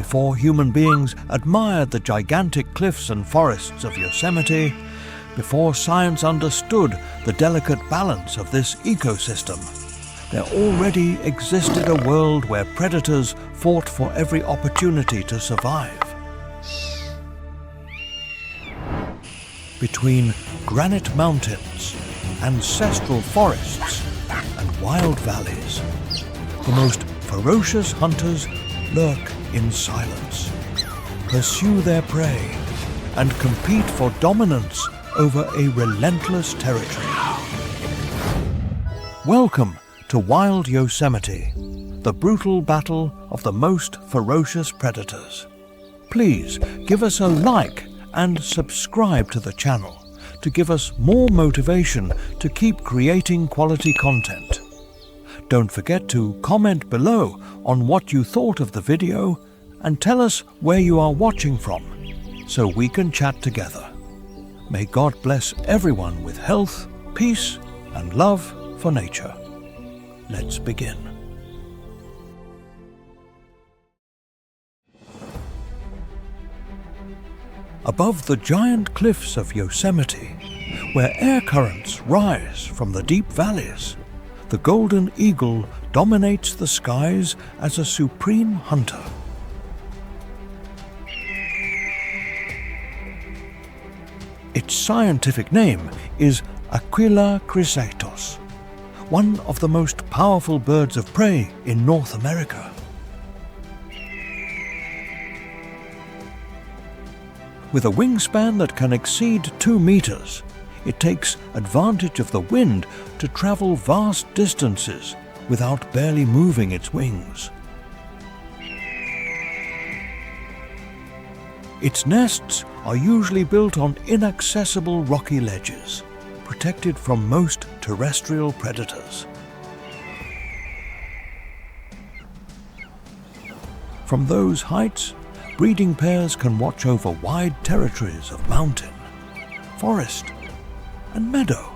before human beings admired the gigantic cliffs and forests of Yosemite, before science understood the delicate balance of this ecosystem, there already existed a world where predators fought for every opportunity to survive. Between granite mountains, ancestral forests, and wild valleys, the most ferocious hunters lurk in silence, pursue their prey, and compete for dominance over a relentless territory. Welcome to Wild Yosemite, the brutal battle of the most ferocious predators. Please give us a like and subscribe to the channel to give us more motivation to keep creating quality content. Don't forget to comment below on what you thought of the video and tell us where you are watching from so we can chat together. May God bless everyone with health, peace, and love for nature. Let's begin. Above the giant cliffs of Yosemite, where air currents rise from the deep valleys, the golden eagle dominates the skies as a supreme hunter. Its scientific name is Aquila chrysaetos, one of the most powerful birds of prey in North America. With a wingspan that can exceed 2 meters, it takes advantage of the wind to travel vast distances without barely moving its wings. Its nests are usually built on inaccessible rocky ledges, protected from most terrestrial predators. From those heights, breeding pairs can watch over wide territories of mountain, forest, and meadow.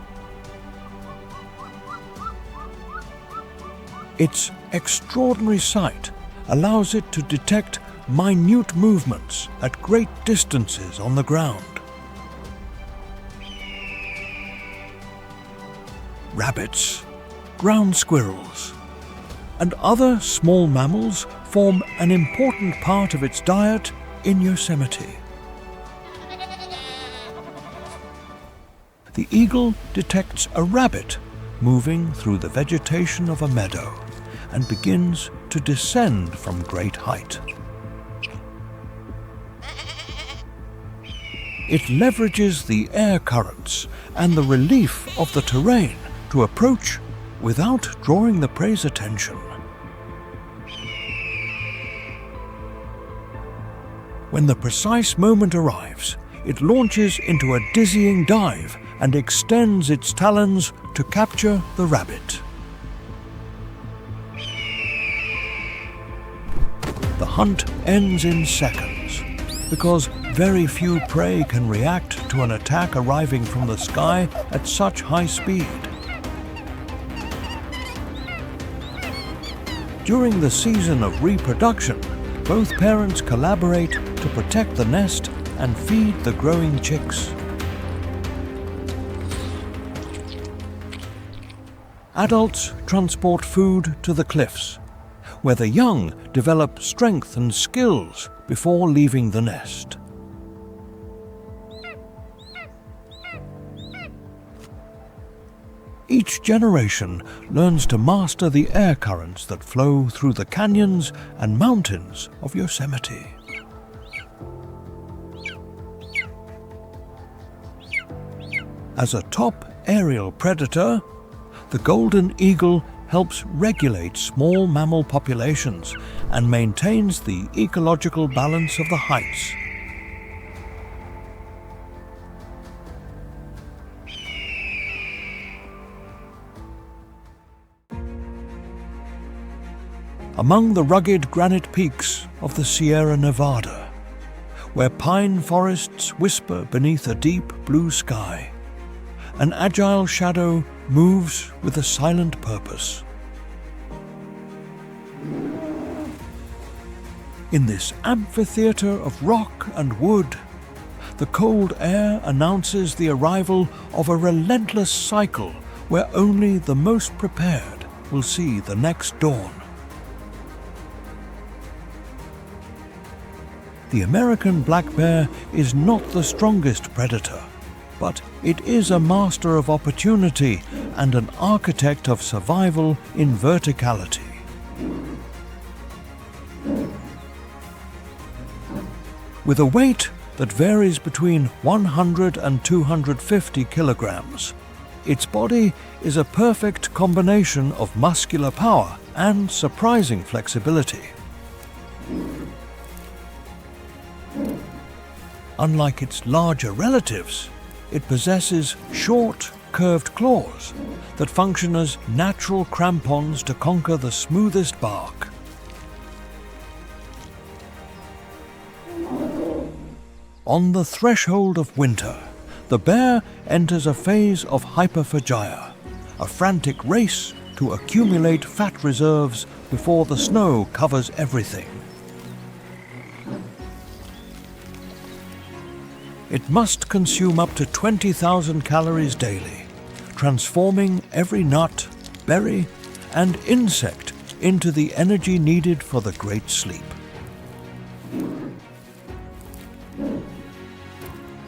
Its extraordinary sight allows it to detect minute movements at great distances on the ground. Rabbits, ground squirrels, and other small mammals form an important part of its diet in Yosemite. The eagle detects a rabbit moving through the vegetation of a meadow and begins to descend from great height. It leverages the air currents and the relief of the terrain to approach without drawing the prey's attention. When the precise moment arrives, it launches into a dizzying dive and extends its talons to capture the rabbit. The hunt ends in seconds, because very few prey can react to an attack arriving from the sky at such high speed. During the season of reproduction, both parents collaborate to protect the nest and feed the growing chicks. Adults transport food to the cliffs, where the young develop strength and skills before leaving the nest. Each generation learns to master the air currents that flow through the canyons and mountains of Yosemite. As a top aerial predator, the golden eagle helps regulate small mammal populations and maintains the ecological balance of the heights. Among the rugged granite peaks of the Sierra Nevada, where pine forests whisper beneath a deep blue sky, an agile shadow moves with a silent purpose. In this amphitheater of rock and wood, the cold air announces the arrival of a relentless cycle where only the most prepared will see the next dawn. The American black bear is not the strongest predator, but it is a master of opportunity and an architect of survival in verticality. With a weight that varies between 100 and 250 kilograms, its body is a perfect combination of muscular power and surprising flexibility. Unlike its larger relatives, it possesses short, curved claws that function as natural crampons to conquer the smoothest bark. On the threshold of winter, the bear enters a phase of hyperphagia, a frantic race to accumulate fat reserves before the snow covers everything. It must consume up to 20,000 calories daily, transforming every nut, berry, and insect into the energy needed for the great sleep.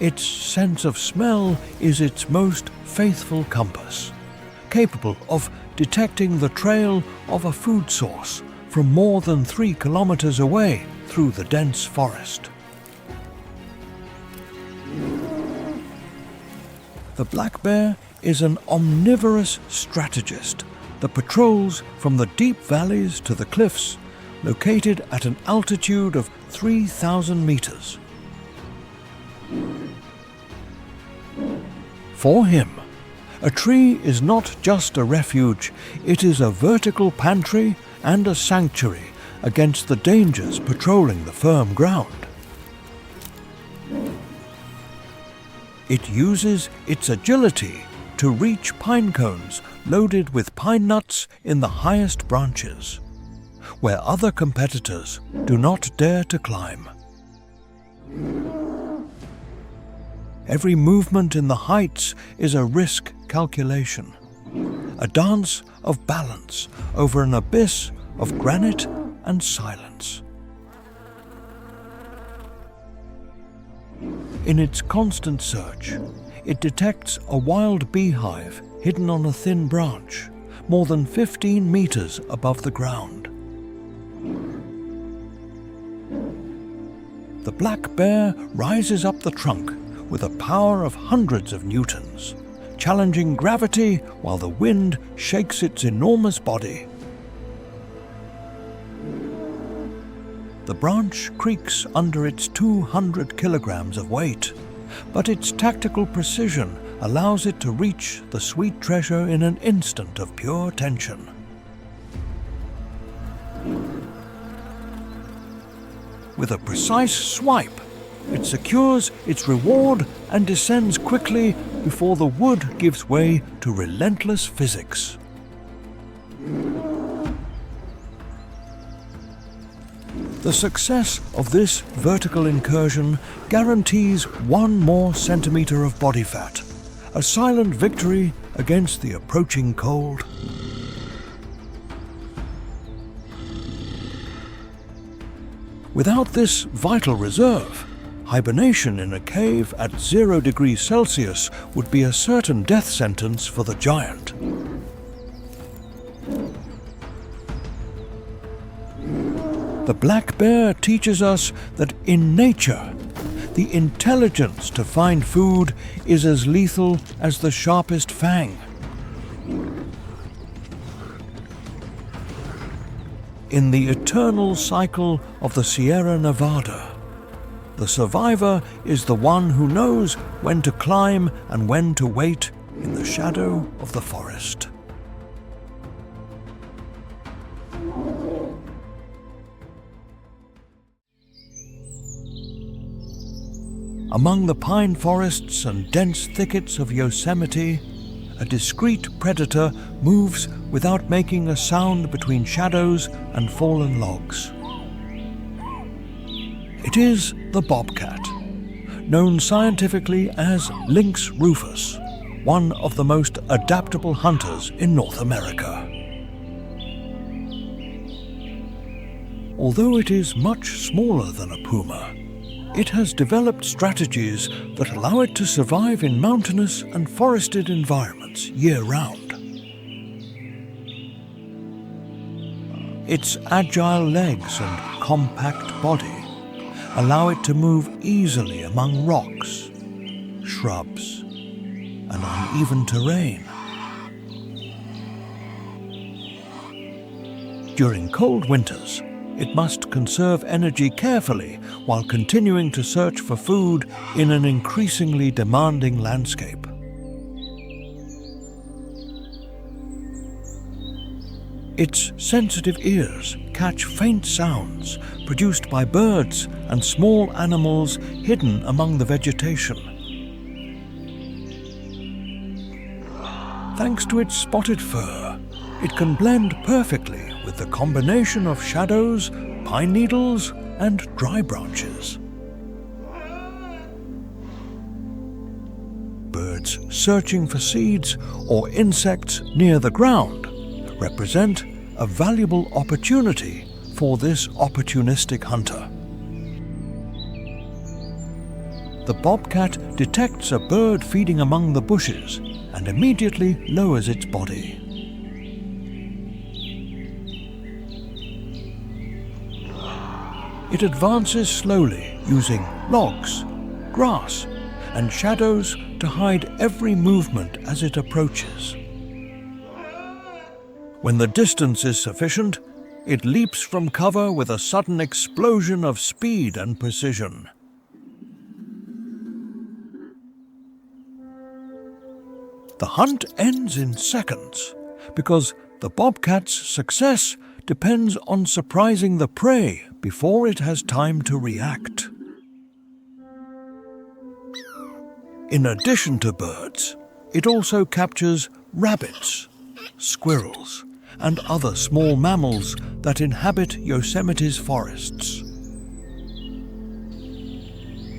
Its sense of smell is its most faithful compass, capable of detecting the trail of a food source from more than 3 kilometers away through the dense forest. The black bear is an omnivorous strategist that patrols from the deep valleys to the cliffs, located at an altitude of 3,000 meters. For him, a tree is not just a refuge, it is a vertical pantry and a sanctuary against the dangers patrolling the firm ground. It uses its agility to reach pine cones loaded with pine nuts in the highest branches, where other competitors do not dare to climb. Every movement in the heights is a risk calculation, a dance of balance over an abyss of granite and silence. In its constant search, it detects a wild beehive hidden on a thin branch, more than 15 meters above the ground. The black bear rises up the trunk with a power of hundreds of newtons, challenging gravity while the wind shakes its enormous body. The branch creaks under its 200 kilograms of weight, but its tactical precision allows it to reach the sweet treasure in an instant of pure tension. With a precise swipe, it secures its reward and descends quickly before the wood gives way to relentless physics. The success of this vertical incursion guarantees 1 more centimeter of body fat, a silent victory against the approaching cold. Without this vital reserve, hibernation in a cave at 0 degrees Celsius would be a certain death sentence for the giant. The black bear teaches us that in nature, the intelligence to find food is as lethal as the sharpest fang. In the eternal cycle of the Sierra Nevada, the survivor is the one who knows when to climb and when to wait in the shadow of the forest. Among the pine forests and dense thickets of Yosemite, a discreet predator moves without making a sound between shadows and fallen logs. It is the bobcat, known scientifically as Lynx rufus, one of the most adaptable hunters in North America. Although it is much smaller than a puma, it has developed strategies that allow it to survive in mountainous and forested environments year-round. Its agile legs and compact body allow it to move easily among rocks, shrubs, and uneven terrain. During cold winters, it must conserve energy carefully while continuing to search for food in an increasingly demanding landscape. Its sensitive ears catch faint sounds produced by birds and small animals hidden among the vegetation. Thanks to its spotted fur, it can blend perfectly with the combination of shadows, pine needles, and dry branches. Birds searching for seeds or insects near the ground represent a valuable opportunity for this opportunistic hunter. The bobcat detects a bird feeding among the bushes and immediately lowers its body. It advances slowly, using logs, grass, and shadows to hide every movement as it approaches. When the distance is sufficient, it leaps from cover with a sudden explosion of speed and precision. The hunt ends in seconds because the bobcat's success depends on surprising the prey before it has time to react. In addition to birds, it also captures rabbits, squirrels, and other small mammals that inhabit Yosemite's forests.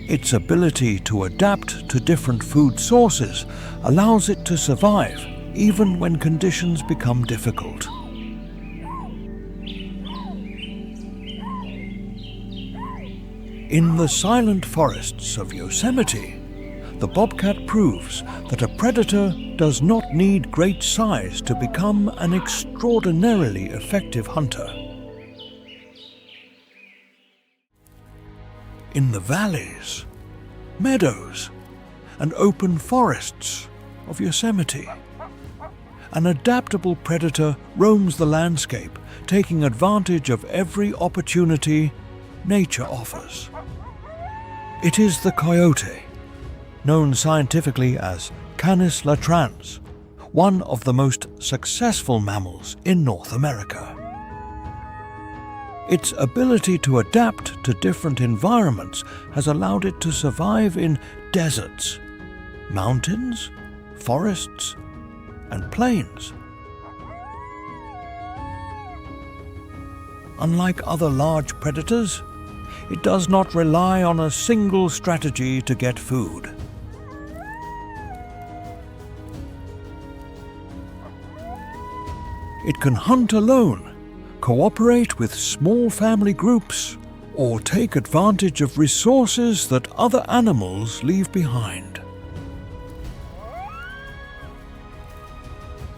Its ability to adapt to different food sources allows it to survive even when conditions become difficult. In the silent forests of Yosemite, the bobcat proves that a predator does not need great size to become an extraordinarily effective hunter. In the valleys, meadows, and open forests of Yosemite, an adaptable predator roams the landscape, taking advantage of every opportunity nature offers. It is the coyote, known scientifically as Canis latrans, one of the most successful mammals in North America. Its ability to adapt to different environments has allowed it to survive in deserts, mountains, forests, and plains. Unlike other large predators, it does not rely on a single strategy to get food. It can hunt alone, cooperate with small family groups, or take advantage of resources that other animals leave behind.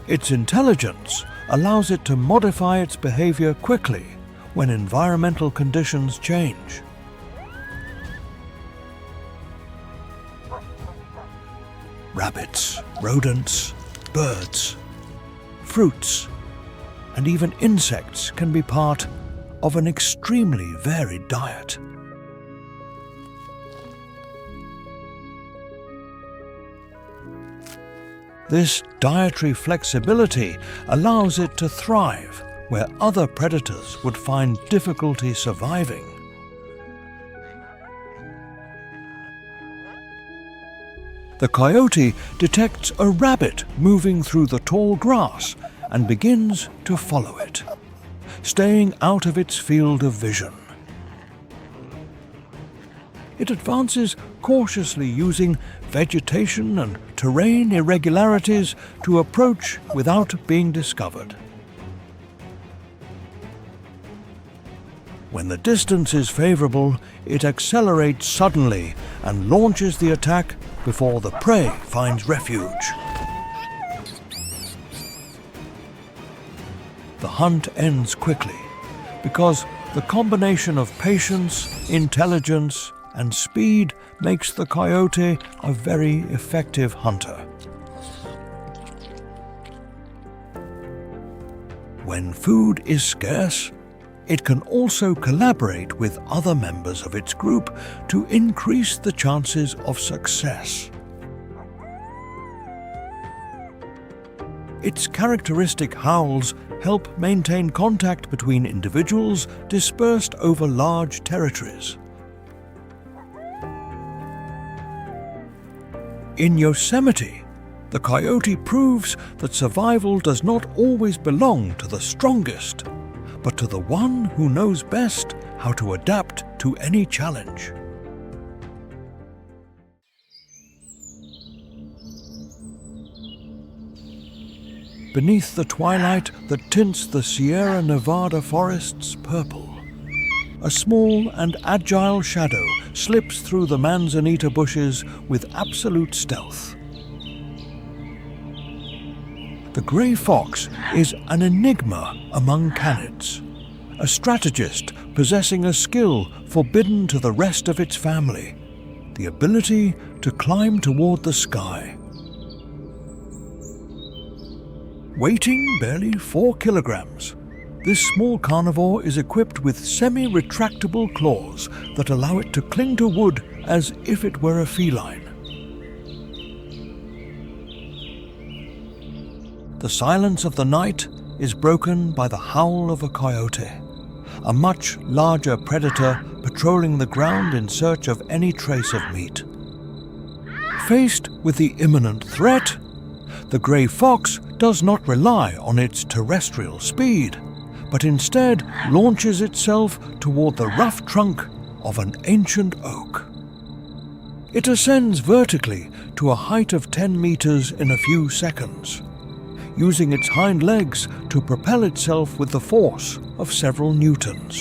Its intelligence allows it to modify its behavior quickly when environmental conditions change. Rabbits, rodents, birds, fruits, and even insects can be part of an extremely varied diet. This dietary flexibility allows it to thrive where other predators would find difficulty surviving. The coyote detects a rabbit moving through the tall grass and begins to follow it, staying out of its field of vision. It advances cautiously, using vegetation and terrain irregularities to approach without being discovered. When the distance is favorable, it accelerates suddenly and launches the attack before the prey finds refuge. The hunt ends quickly because the combination of patience, intelligence, and speed makes the coyote a very effective hunter. When food is scarce, it can also collaborate with other members of its group to increase the chances of success. Its characteristic howls help maintain contact between individuals dispersed over large territories. In Yosemite, the coyote proves that survival does not always belong to the strongest, but to the one who knows best how to adapt to any challenge. Beneath the twilight that tints the Sierra Nevada forests purple, a small and agile shadow slips through the manzanita bushes with absolute stealth. The gray fox is an enigma among canids, a strategist possessing a skill forbidden to the rest of its family, the ability to climb toward the sky. Weighing barely 4 kilograms, this small carnivore is equipped with semi-retractable claws that allow it to cling to wood as if it were a feline. The silence of the night is broken by the howl of a coyote, a much larger predator patrolling the ground in search of any trace of meat. Faced with the imminent threat, the gray fox does not rely on its terrestrial speed, but instead launches itself toward the rough trunk of an ancient oak. It ascends vertically to a height of 10 meters in a few seconds, using its hind legs to propel itself with the force of several newtons.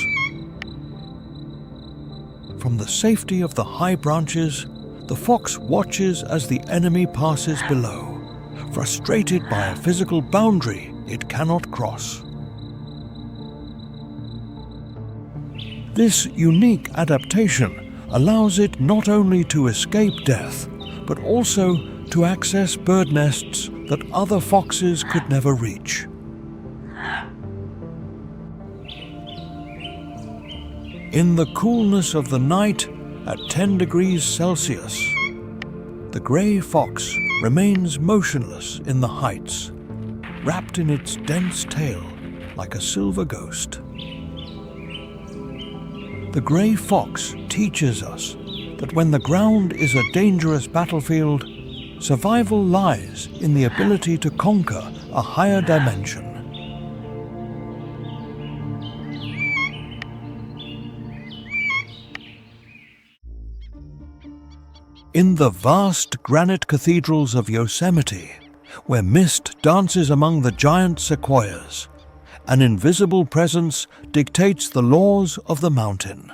From the safety of the high branches, the fox watches as the enemy passes below, frustrated by a physical boundary it cannot cross. This unique adaptation allows it not only to escape death, but also to access bird nests that other foxes could never reach. In the coolness of the night, at 10 degrees Celsius, the gray fox remains motionless in the heights, wrapped in its dense tail like a silver ghost. The gray fox teaches us that when the ground is a dangerous battlefield, survival lies in the ability to conquer a higher dimension. In the vast granite cathedrals of Yosemite, where mist dances among the giant sequoias, an invisible presence dictates the laws of the mountain.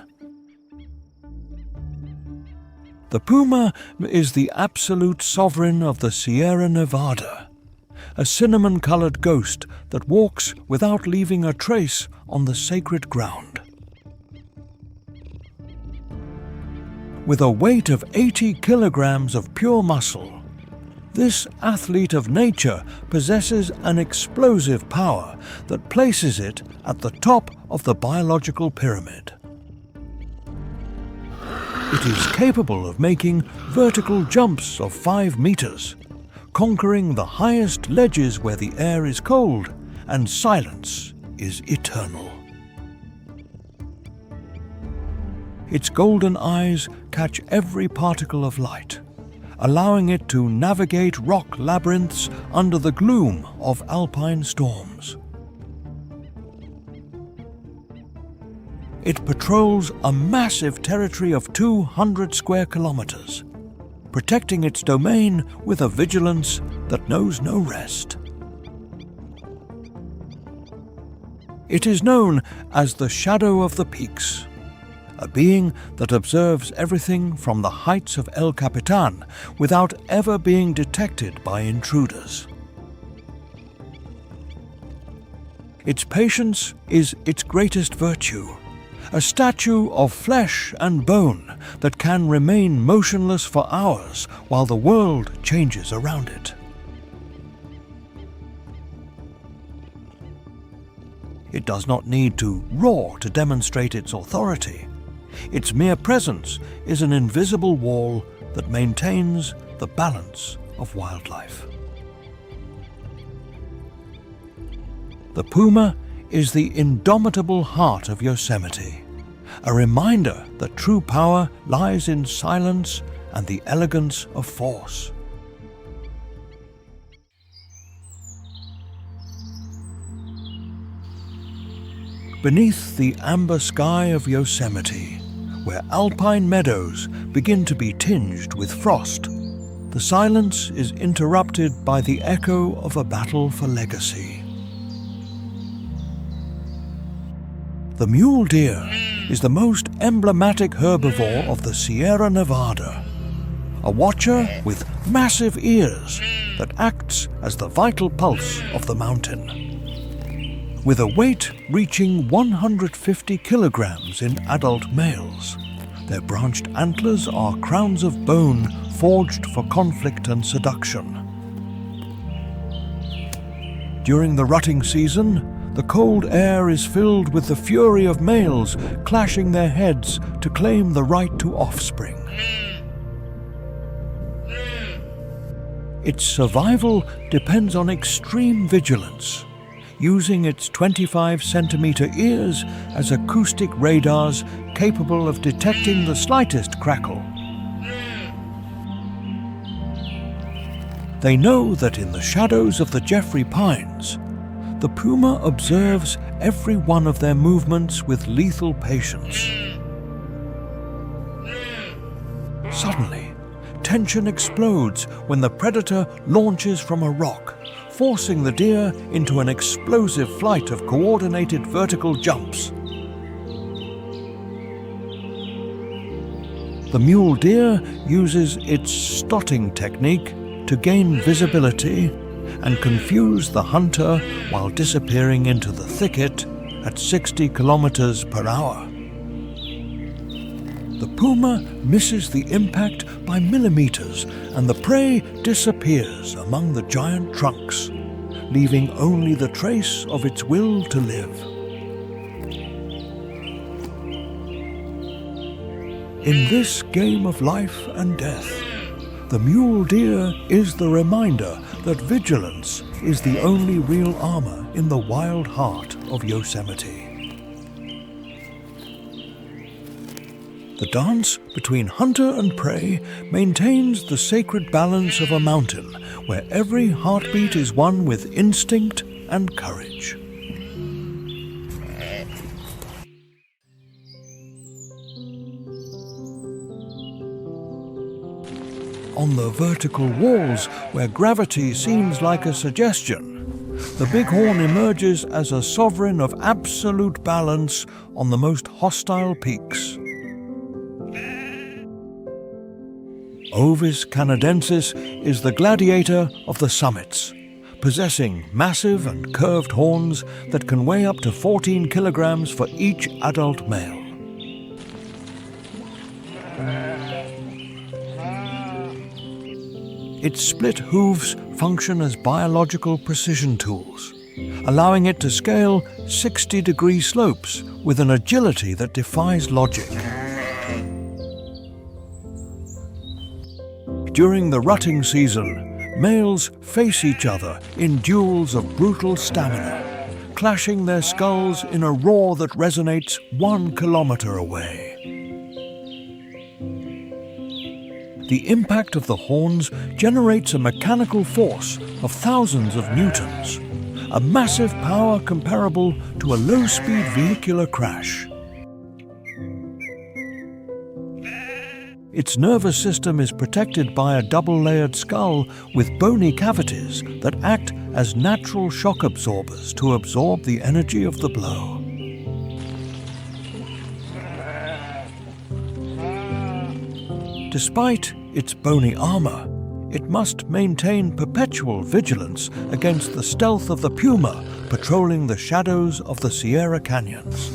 The puma is the absolute sovereign of the Sierra Nevada, a cinnamon-colored ghost that walks without leaving a trace on the sacred ground. With a weight of 80 kilograms of pure muscle, this athlete of nature possesses an explosive power that places it at the top of the biological pyramid. It is capable of making vertical jumps of 5 meters, conquering the highest ledges where the air is cold and silence is eternal. Its golden eyes catch every particle of light, allowing it to navigate rock labyrinths under the gloom of alpine storms. It patrols a massive territory of 200 square kilometers, protecting its domain with a vigilance that knows no rest. It is known as the Shadow of the Peaks, a being that observes everything from the heights of El Capitan without ever being detected by intruders. Its patience is its greatest virtue, a statue of flesh and bone that can remain motionless for hours while the world changes around it. It does not need to roar to demonstrate its authority. Its mere presence is an invisible wall that maintains the balance of wildlife. The puma is the indomitable heart of Yosemite, a reminder that true power lies in silence and the elegance of force. Beneath the amber sky of Yosemite, where alpine meadows begin to be tinged with frost, the silence is interrupted by the echo of a battle for legacy. The mule deer is the most emblematic herbivore of the Sierra Nevada, a watcher with massive ears that acts as the vital pulse of the mountain. With a weight reaching 150 kilograms in adult males, their branched antlers are crowns of bone forged for conflict and seduction. During the rutting season, the cold air is filled with the fury of males clashing their heads to claim the right to offspring. Its survival depends on extreme vigilance, using its 25-centimeter ears as acoustic radars capable of detecting the slightest crackle. They know that in the shadows of the Jeffrey Pines, the puma observes every one of their movements with lethal patience. Suddenly, tension explodes when the predator launches from a rock, forcing the deer into an explosive flight of coordinated vertical jumps. The mule deer uses its stotting technique to gain visibility and confuse the hunter while disappearing into the thicket at 60 kilometers per hour. The puma misses the impact by millimeters, and the prey disappears among the giant trunks, leaving only the trace of its will to live. In this game of life and death, the mule deer is the reminder that vigilance is the only real armor in the wild heart of Yosemite. The dance between hunter and prey maintains the sacred balance of a mountain where every heartbeat is one with instinct and courage. On the vertical walls, where gravity seems like a suggestion, the bighorn emerges as a sovereign of absolute balance on the most hostile peaks. Ovis canadensis is the gladiator of the summits, possessing massive and curved horns that can weigh up to 14 kilograms for each adult male. Its split hooves function as biological precision tools, allowing it to scale 60-degree slopes with an agility that defies logic. During the rutting season, males face each other in duels of brutal stamina, clashing their skulls in a roar that resonates 1 kilometer away. The impact of the horns generates a mechanical force of thousands of newtons, a massive power comparable to a low-speed vehicular crash. Its nervous system is protected by a double-layered skull with bony cavities that act as natural shock absorbers to absorb the energy of the blow. Despite its bony armor, it must maintain perpetual vigilance against the stealth of the puma patrolling the shadows of the Sierra Canyons.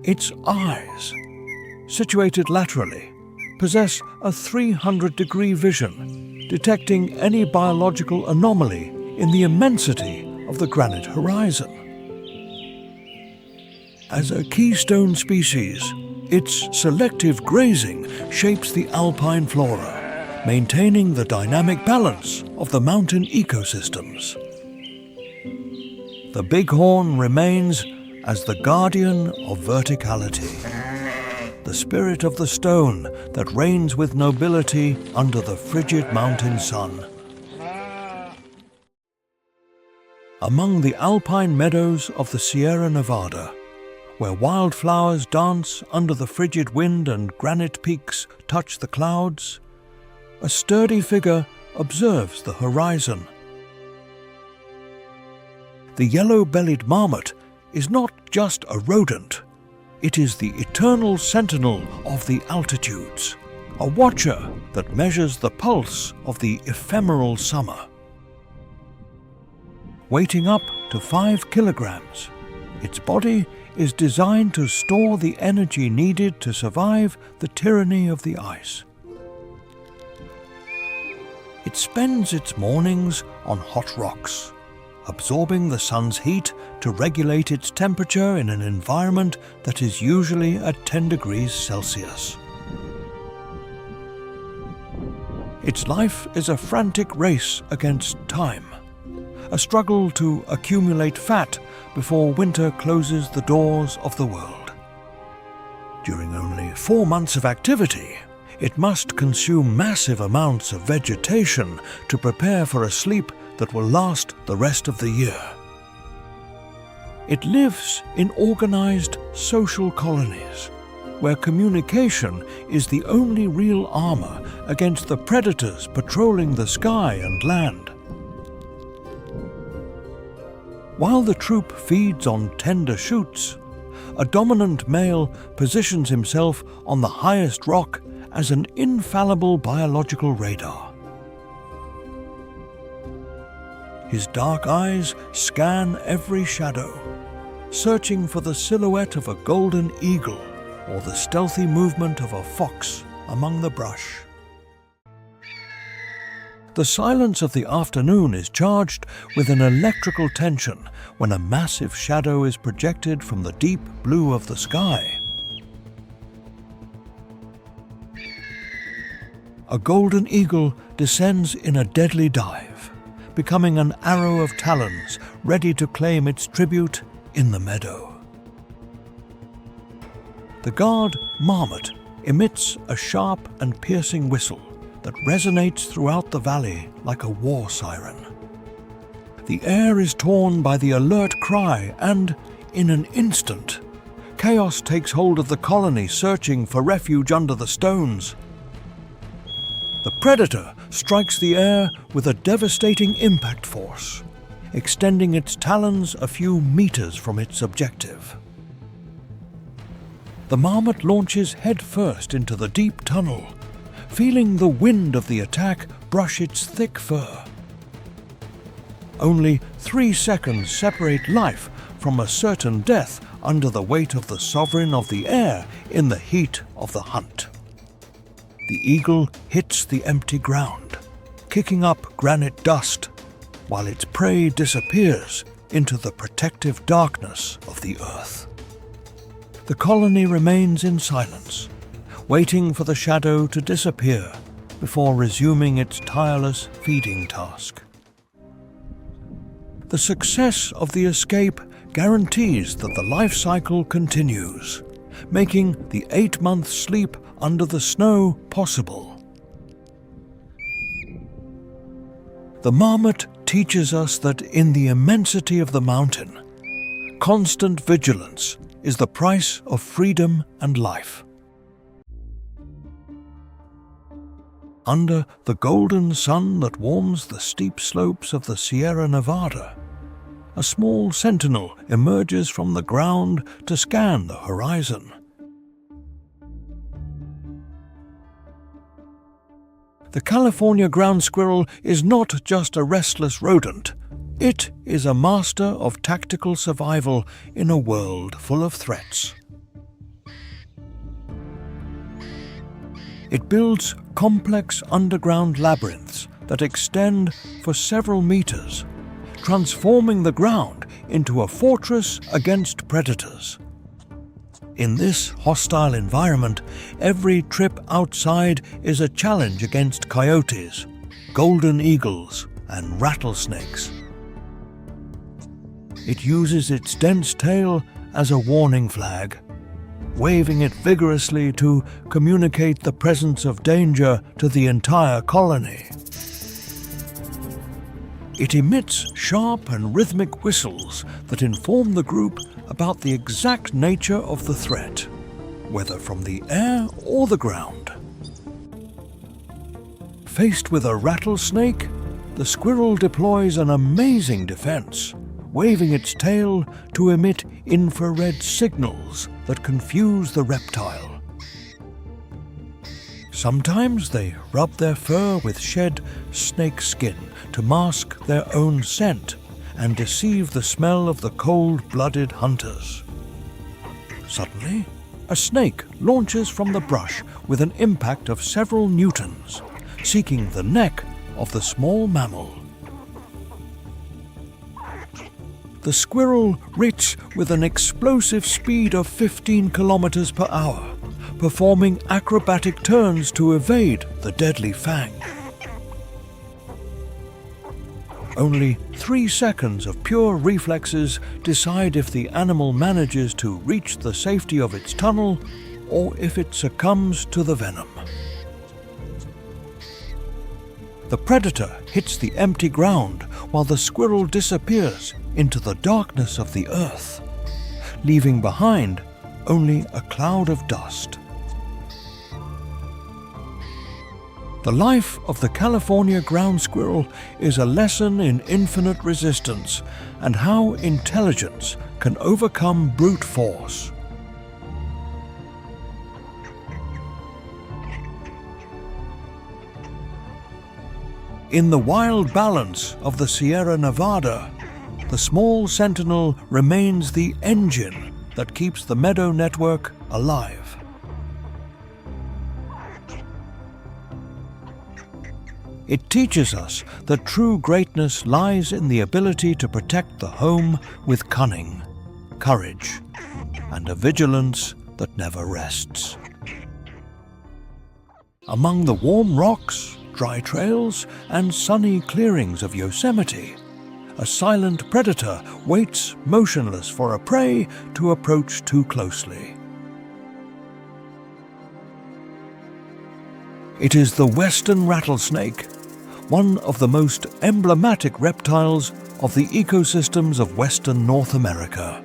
Its eyes, situated laterally, possess a 300-degree vision, detecting any biological anomaly in the immensity of the granite horizon. As a keystone species, its selective grazing shapes the alpine flora, maintaining the dynamic balance of the mountain ecosystems. The bighorn remains as the guardian of verticality, the spirit of the stone that reigns with nobility under the frigid mountain sun. Among the alpine meadows of the Sierra Nevada, where wildflowers dance under the frigid wind and granite peaks touch the clouds, a sturdy figure observes the horizon. The yellow-bellied marmot is not just a rodent, it is the eternal sentinel of the altitudes, a watcher that measures the pulse of the ephemeral summer. Weighing up to 5 kilograms, its body is designed to store the energy needed to survive the tyranny of the ice. It spends its mornings on hot rocks, absorbing the sun's heat to regulate its temperature in an environment that is usually at 10 degrees Celsius. Its life is a frantic race against time, a struggle to accumulate fat before winter closes the doors of the world. During only 4 months of activity, it must consume massive amounts of vegetation to prepare for a sleep that will last the rest of the year. It lives in organized social colonies, where communication is the only real armor against the predators patrolling the sky and land. While the troop feeds on tender shoots, a dominant male positions himself on the highest rock as an infallible biological radar. His dark eyes scan every shadow, searching for the silhouette of a golden eagle or the stealthy movement of a fox among the brush. The silence of the afternoon is charged with an electrical tension when a massive shadow is projected from the deep blue of the sky. A golden eagle descends in a deadly dive, becoming an arrow of talons ready to claim its tribute in the meadow. The guard marmot emits a sharp and piercing whistle that resonates throughout the valley like a war siren. The air is torn by the alert cry and, in an instant, chaos takes hold of the colony searching for refuge under the stones. The predator strikes the air with a devastating impact force, extending its talons a few meters from its objective. The marmot launches headfirst into the deep tunnel, feeling the wind of the attack brush its thick fur. Only 3 seconds separate life from a certain death under the weight of the sovereign of the air in the heat of the hunt. The eagle hits the empty ground, kicking up granite dust, while its prey disappears into the protective darkness of the earth. The colony remains in silence, waiting for the shadow to disappear before resuming its tireless feeding task. The success of the escape guarantees that the life cycle continues, making the 8-month sleep under the snow possible. The marmot teaches us that in the immensity of the mountain, constant vigilance is the price of freedom and life. Under the golden sun that warms the steep slopes of the Sierra Nevada, a small sentinel emerges from the ground to scan the horizon. The California ground squirrel is not just a restless rodent. It is a master of tactical survival in a world full of threats. It builds complex underground labyrinths that extend for several meters, transforming the ground into a fortress against predators. In this hostile environment, every trip outside is a challenge against coyotes, golden eagles, and rattlesnakes. It uses its dense tail as a warning flag, waving it vigorously to communicate the presence of danger to the entire colony. It emits sharp and rhythmic whistles that inform the group about the exact nature of the threat, whether from the air or the ground. Faced with a rattlesnake, the squirrel deploys an amazing defense, waving its tail to emit infrared signals that confuse the reptile. Sometimes they rub their fur with shed snake skin to mask their own scent and deceive the smell of the cold-blooded hunters. Suddenly, a snake launches from the brush with an impact of several newtons, seeking the neck of the small mammal. The squirrel reaches with an explosive speed of 15 kilometers per hour, performing acrobatic turns to evade the deadly fang. Only 3 seconds of pure reflexes decide if the animal manages to reach the safety of its tunnel or if it succumbs to the venom. The predator hits the empty ground while the squirrel disappears into the darkness of the earth, leaving behind only a cloud of dust. The life of the California ground squirrel is a lesson in infinite resistance and how intelligence can overcome brute force. In the wild balance of the Sierra Nevada, the small sentinel remains the engine that keeps the meadow network alive. It teaches us that true greatness lies in the ability to protect the home with cunning, courage, and a vigilance that never rests. Among the warm rocks, dry trails, and sunny clearings of Yosemite, a silent predator waits motionless for a prey to approach too closely. It is the western rattlesnake, one of the most emblematic reptiles of the ecosystems of western North America.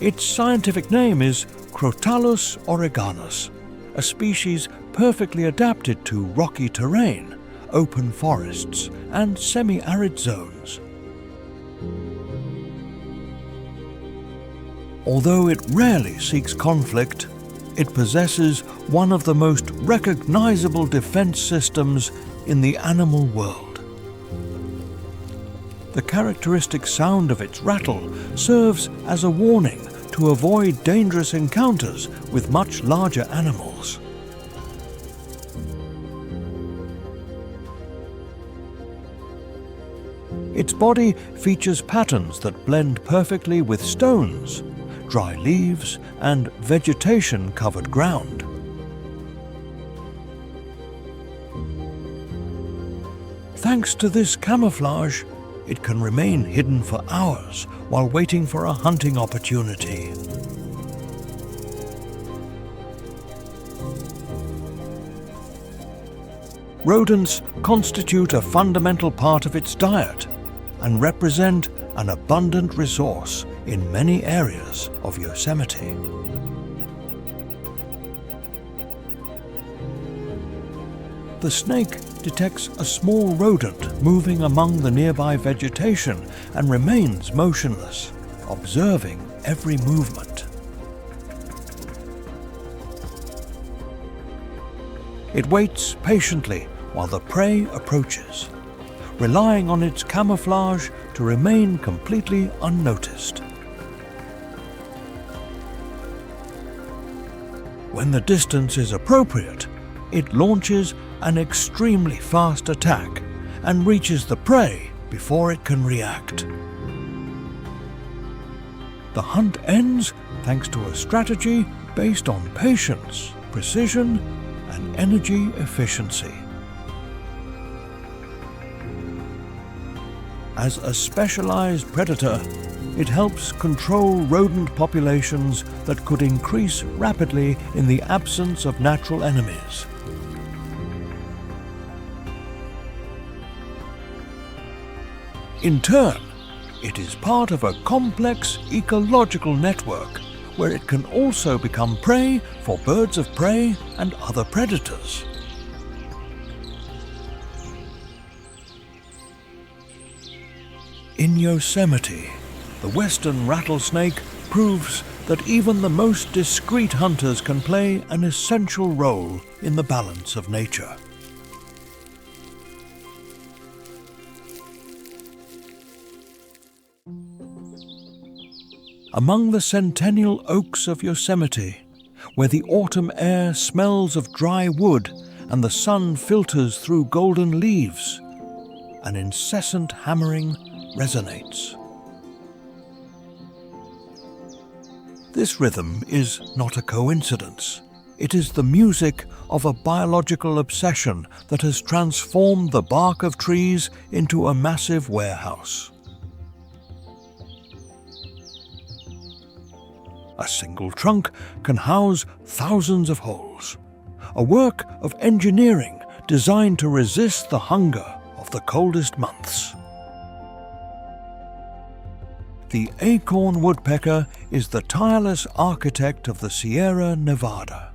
Its scientific name is Crotalus oreganus, a species perfectly adapted to rocky terrain, open forests, and semi-arid zones. Although it rarely seeks conflict, it possesses one of the most recognizable defense systems in the animal world. The characteristic sound of its rattle serves as a warning to avoid dangerous encounters with much larger animals. Its body features patterns that blend perfectly with stones, dry leaves, and vegetation-covered ground. Thanks to this camouflage, it can remain hidden for hours while waiting for a hunting opportunity. Rodents constitute a fundamental part of its diet and represent an abundant resource in many areas of Yosemite. The snake detects a small rodent moving among the nearby vegetation and remains motionless, observing every movement. It waits patiently while the prey approaches, relying on its camouflage to remain completely unnoticed. When the distance is appropriate, it launches an extremely fast attack and reaches the prey before it can react. The hunt ends thanks to a strategy based on patience, precision, and energy efficiency. As a specialized predator, it helps control rodent populations that could increase rapidly in the absence of natural enemies. In turn, it is part of a complex ecological network where it can also become prey for birds of prey and other predators. In Yosemite, the western rattlesnake proves that even the most discreet hunters can play an essential role in the balance of nature. Among the centennial oaks of Yosemite, where the autumn air smells of dry wood and the sun filters through golden leaves, an incessant hammering resonates. This rhythm is not a coincidence. It is the music of a biological obsession that has transformed the bark of trees into a massive warehouse. A single trunk can house thousands of holes, a work of engineering designed to resist the hunger of the coldest months. The acorn woodpecker is the tireless architect of the Sierra Nevada,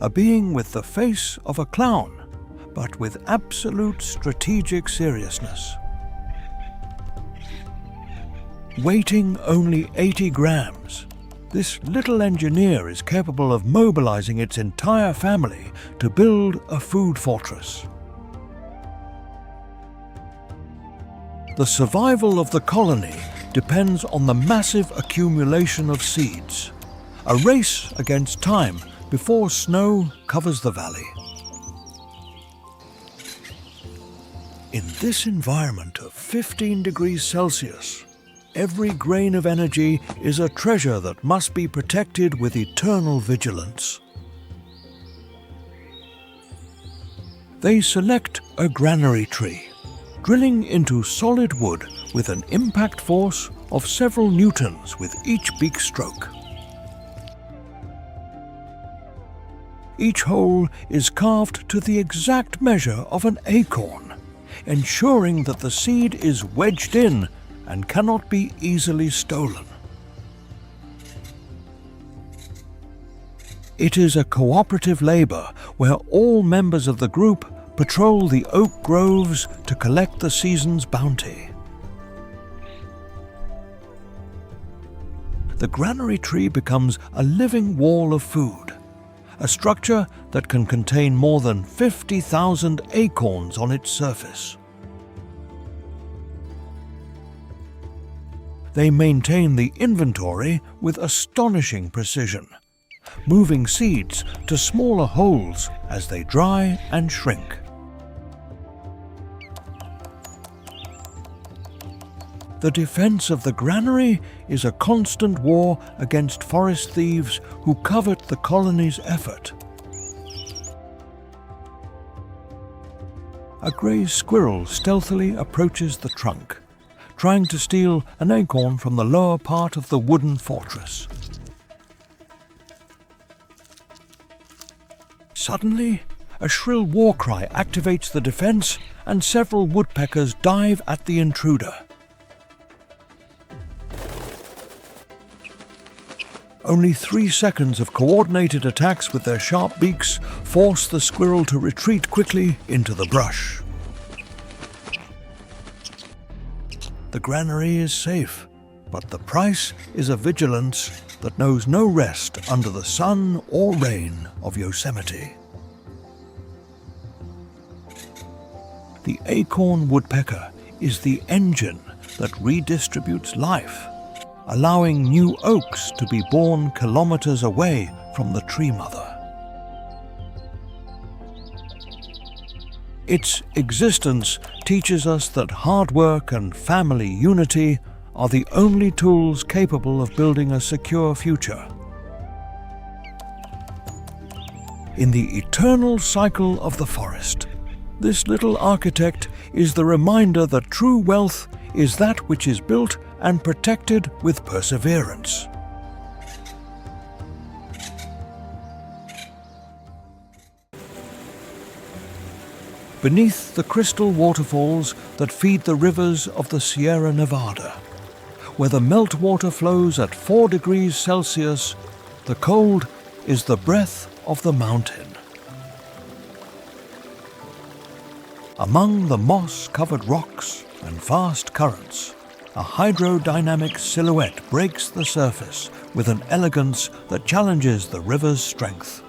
a being with the face of a clown, but with absolute strategic seriousness. Weighing only 80 grams, this little engineer is capable of mobilizing its entire family to build a food fortress. The survival of the colony depends on the massive accumulation of seeds, a race against time before snow covers the valley. In this environment of 15 degrees Celsius, every grain of energy is a treasure that must be protected with eternal vigilance. They select a granary tree, drilling into solid wood with an impact force of several newtons with each beak stroke. Each hole is carved to the exact measure of an acorn, ensuring that the seed is wedged in and cannot be easily stolen. It is a cooperative labor where all members of the group patrol the oak groves to collect the season's bounty. The granary tree becomes a living wall of food, a structure that can contain more than 50,000 acorns on its surface. They maintain the inventory with astonishing precision, moving seeds to smaller holes as they dry and shrink. The defense of the granary is a constant war against forest thieves who covet the colony's effort. A gray squirrel stealthily approaches the trunk, trying to steal an acorn from the lower part of the wooden fortress. Suddenly, a shrill war cry activates the defense, and several woodpeckers dive at the intruder. Only 3 seconds of coordinated attacks with their sharp beaks force the squirrel to retreat quickly into the brush. The granary is safe, but the price is a vigilance that knows no rest under the sun or rain of Yosemite. The acorn woodpecker is the engine that redistributes life, allowing new oaks to be born kilometers away from the tree mother. Its existence teaches us that hard work and family unity are the only tools capable of building a secure future. In the eternal cycle of the forest, this little architect is the reminder that true wealth is that which is built and protected with perseverance. Beneath the crystal waterfalls that feed the rivers of the Sierra Nevada, where the meltwater flows at 4 degrees Celsius, the cold is the breath of the mountain. Among the moss-covered rocks and vast currents, a hydrodynamic silhouette breaks the surface with an elegance that challenges the river's strength.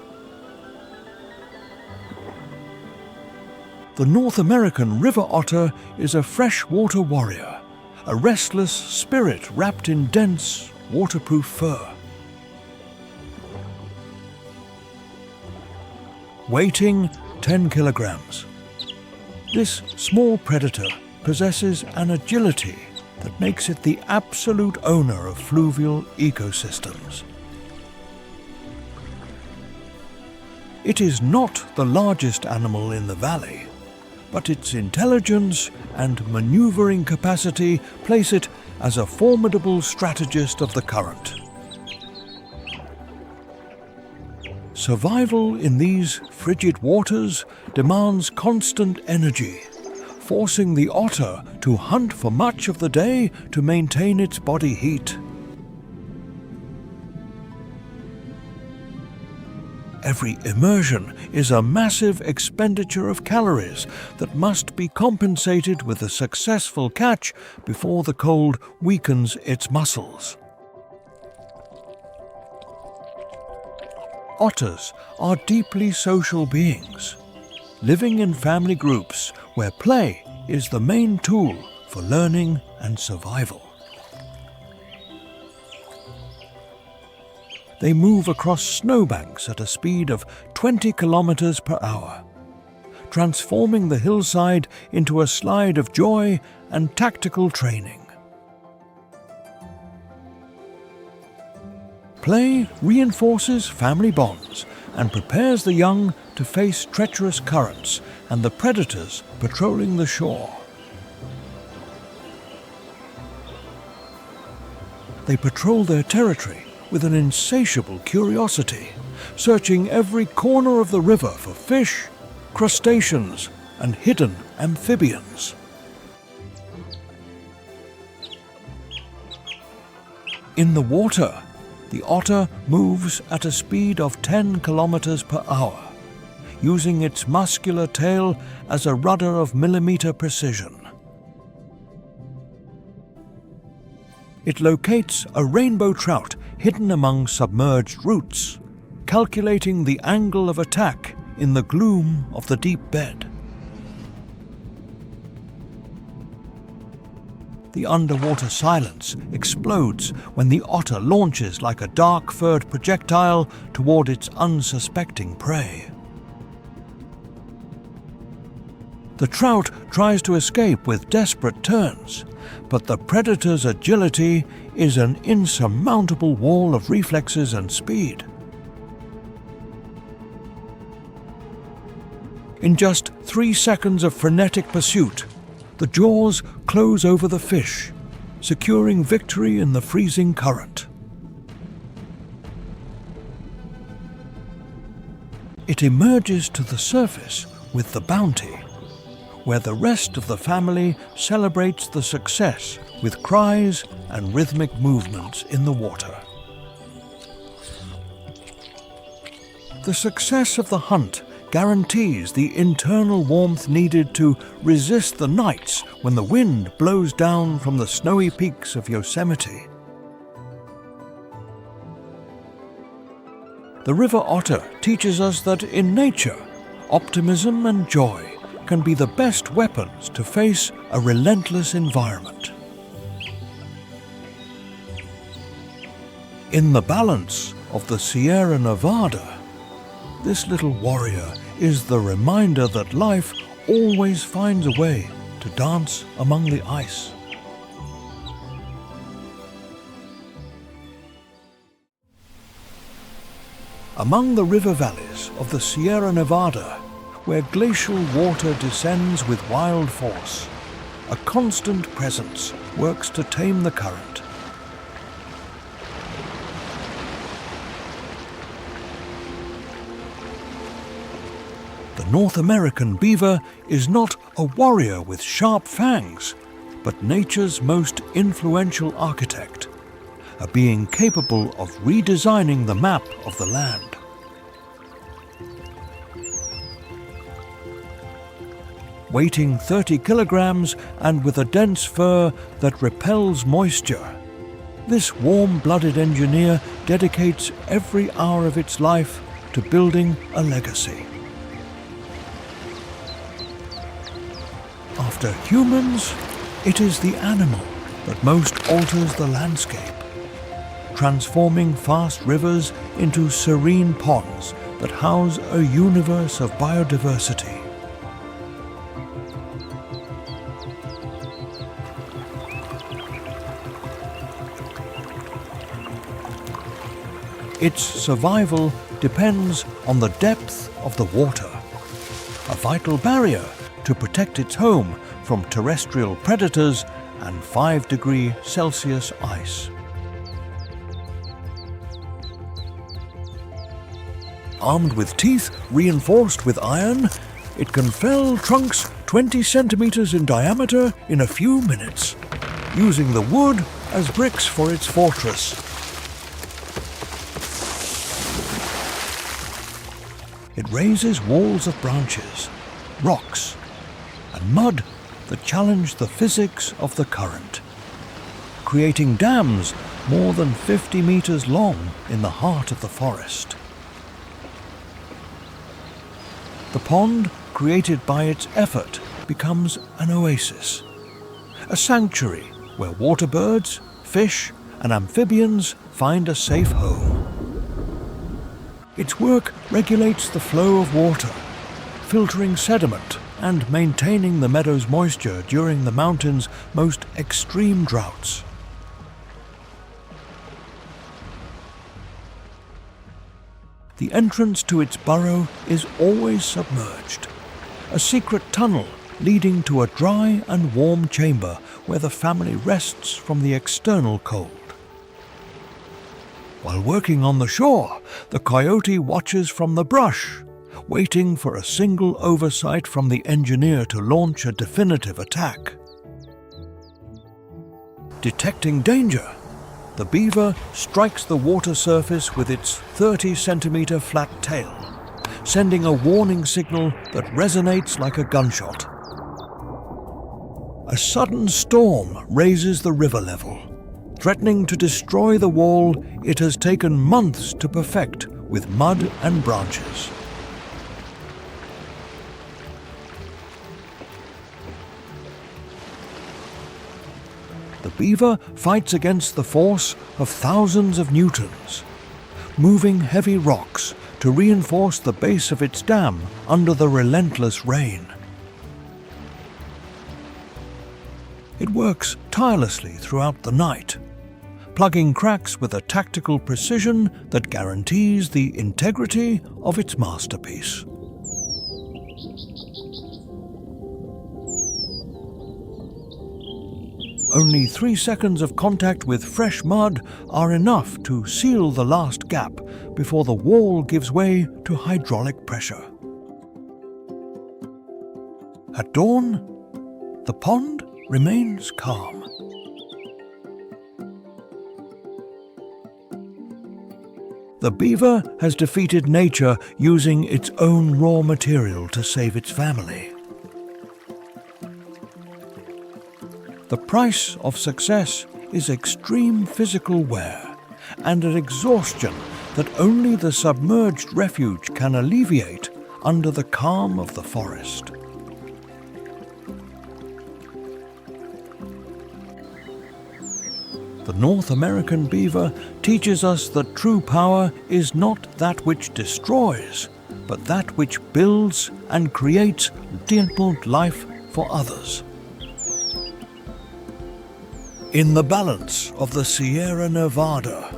The North American river otter is a freshwater warrior, a restless spirit wrapped in dense, waterproof fur. Weighing 10 kilograms, this small predator possesses an agility that makes it the absolute owner of fluvial ecosystems. It is not the largest animal in the valley, but its intelligence and maneuvering capacity place it as a formidable strategist of the current. Survival in these frigid waters demands constant energy, forcing the otter to hunt for much of the day to maintain its body heat. Every immersion is a massive expenditure of calories that must be compensated with a successful catch before the cold weakens its muscles. Otters are deeply social beings, living in family groups where play is the main tool for learning and survival. They move across snowbanks at a speed of 20 kilometers per hour, transforming the hillside into a slide of joy and tactical training. Play reinforces family bonds and prepares the young to face treacherous currents and the predators patrolling the shore. They patrol their territory with an insatiable curiosity, searching every corner of the river for fish, crustaceans, and hidden amphibians. In the water, the otter moves at a speed of 10 kilometers per hour, using its muscular tail as a rudder of millimeter precision. It locates a rainbow trout hidden among submerged roots, calculating the angle of attack in the gloom of the deep bed. The underwater silence explodes when the otter launches like a dark-furred projectile toward its unsuspecting prey. The trout tries to escape with desperate turns, but the predator's agility is an insurmountable wall of reflexes and speed. In just 3 seconds of frenetic pursuit, the jaws close over the fish, securing victory in the freezing current. It emerges to the surface with the bounty, where the rest of the family celebrates the success with cries and rhythmic movements in the water. The success of the hunt guarantees the internal warmth needed to resist the nights when the wind blows down from the snowy peaks of Yosemite. The river otter teaches us that in nature, optimism and joy can be the best weapons to face a relentless environment. In the balance of the Sierra Nevada, this little warrior is the reminder that life always finds a way to dance among the ice. Among the river valleys of the Sierra Nevada, where glacial water descends with wild force, a constant presence works to tame the current. The North American beaver is not a warrior with sharp fangs, but nature's most influential architect, a being capable of redesigning the map of the land. Weighing 30 kilograms and with a dense fur that repels moisture, this warm-blooded engineer dedicates every hour of its life to building a legacy. After humans, it is the animal that most alters the landscape, transforming fast rivers into serene ponds that house a universe of biodiversity. Its survival depends on the depth of the water, a vital barrier to protect its home from terrestrial predators and 5-degree Celsius ice. Armed with teeth reinforced with iron, it can fell trunks 20 centimeters in diameter in a few minutes, using the wood as bricks for its fortress. It raises walls of branches, rocks, and mud that challenge the physics of the current, creating dams more than 50 meters long in the heart of the forest. The pond, created by its effort, becomes an oasis, a sanctuary where water birds, fish, and amphibians find a safe home. Its work regulates the flow of water, filtering sediment and maintaining the meadow's moisture during the mountain's most extreme droughts. The entrance to its burrow is always submerged, a secret tunnel leading to a dry and warm chamber where the family rests from the external cold. While working on the shore, the coyote watches from the brush, waiting for a single oversight from the engineer to launch a definitive attack. Detecting danger, the beaver strikes the water surface with its 30-centimeter flat tail, sending a warning signal that resonates like a gunshot. A sudden storm raises the river level, threatening to destroy the wall it has taken months to perfect with mud and branches. The beaver fights against the force of thousands of newtons, moving heavy rocks to reinforce the base of its dam under the relentless rain. It works tirelessly throughout the night, plugging cracks with a tactical precision that guarantees the integrity of its masterpiece. Only 3 seconds of contact with fresh mud are enough to seal the last gap before the wall gives way to hydraulic pressure. At dawn, the pond remains calm. The beaver has defeated nature using its own raw material to save its family. The price of success is extreme physical wear and an exhaustion that only the submerged refuge can alleviate under the calm of the forest. The North American beaver teaches us that true power is not that which destroys, but that which builds and creates dimpled life for others. In the balance of the Sierra Nevada,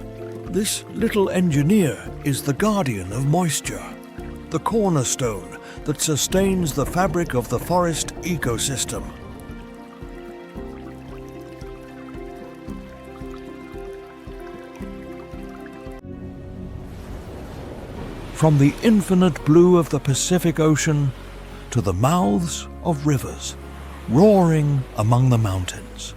this little engineer is the guardian of moisture, the cornerstone that sustains the fabric of the forest ecosystem. From the infinite blue of the Pacific Ocean to the mouths of rivers roaring among the mountains,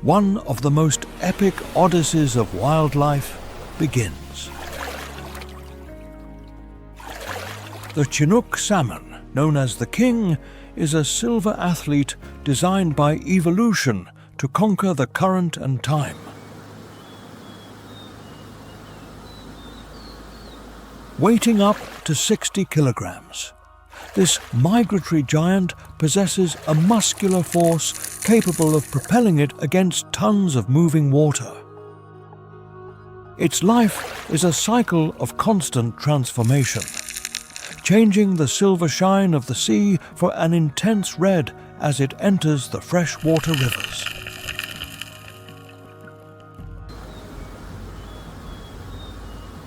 one of the most epic odysseys of wildlife begins. The Chinook salmon, known as the king, is a silver athlete designed by evolution to conquer the current and time. Weighting up to 60 kilograms, this migratory giant possesses a muscular force capable of propelling it against tons of moving water. Its life is a cycle of constant transformation, changing the silver shine of the sea for an intense red as it enters the freshwater rivers.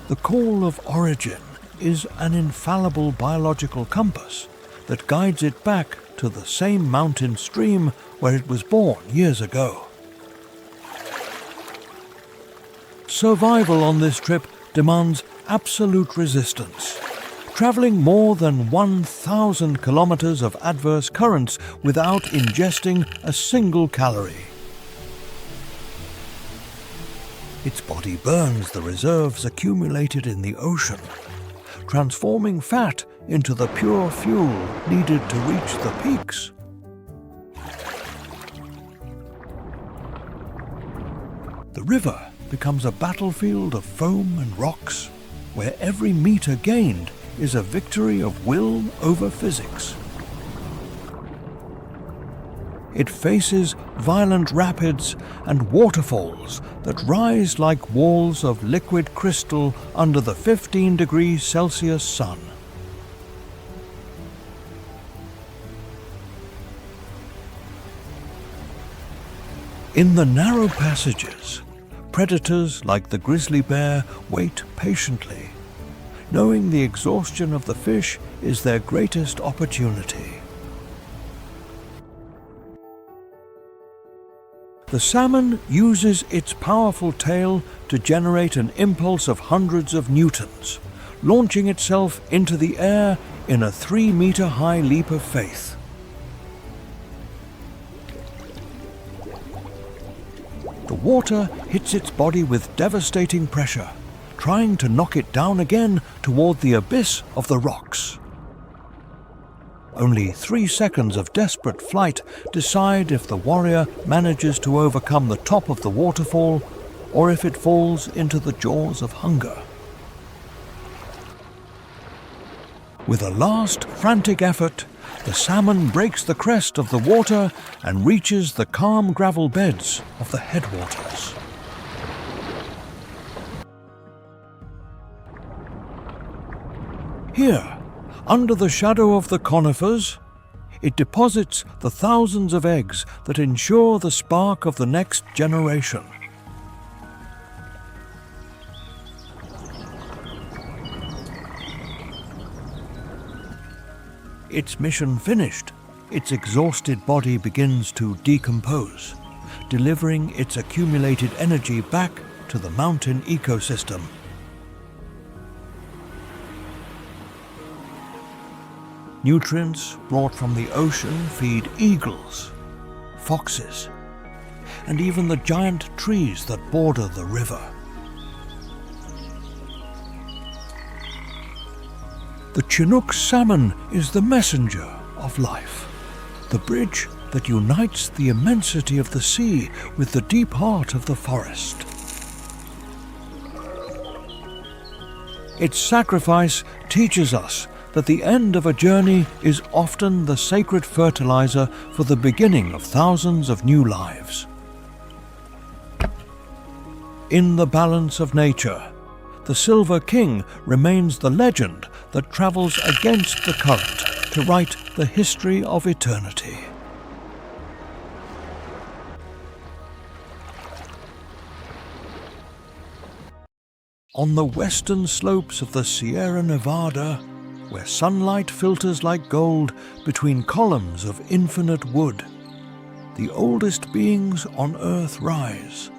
The call of origin is an infallible biological compass that guides it back to the same mountain stream where it was born years ago. Survival on this trip demands absolute resistance, traveling more than 1,000 kilometers of adverse currents without ingesting a single calorie. Its body burns the reserves accumulated in the ocean, transforming fat into the pure fuel needed to reach the peaks. The river becomes a battlefield of foam and rocks, where every meter gained is a victory of will over physics. It faces violent rapids and waterfalls that rise like walls of liquid crystal under the 15 degrees Celsius sun. In the narrow passages, predators like the grizzly bear wait patiently, knowing the exhaustion of the fish is their greatest opportunity. The salmon uses its powerful tail to generate an impulse of hundreds of newtons, launching itself into the air in a 3-meter-high leap of faith. The water hits its body with devastating pressure, trying to knock it down again toward the abyss of the rocks. Only 3 seconds of desperate flight decide if the warrior manages to overcome the top of the waterfall or if it falls into the jaws of hunger. With a last frantic effort, the salmon breaks the crest of the water and reaches the calm gravel beds of the headwaters. Here, under the shadow of the conifers, it deposits the thousands of eggs that ensure the spark of the next generation. Its mission finished, its exhausted body begins to decompose, delivering its accumulated energy back to the mountain ecosystem. Nutrients brought from the ocean feed eagles, foxes, and even the giant trees that border the river. The Chinook salmon is the messenger of life, the bridge that unites the immensity of the sea with the deep heart of the forest. Its sacrifice teaches us that the end of a journey is often the sacred fertilizer for the beginning of thousands of new lives. In the balance of nature, the Silver King remains the legend that travels against the current to write the history of eternity. On the western slopes of the Sierra Nevada, where sunlight filters like gold between columns of infinite wood, the oldest beings on Earth rise.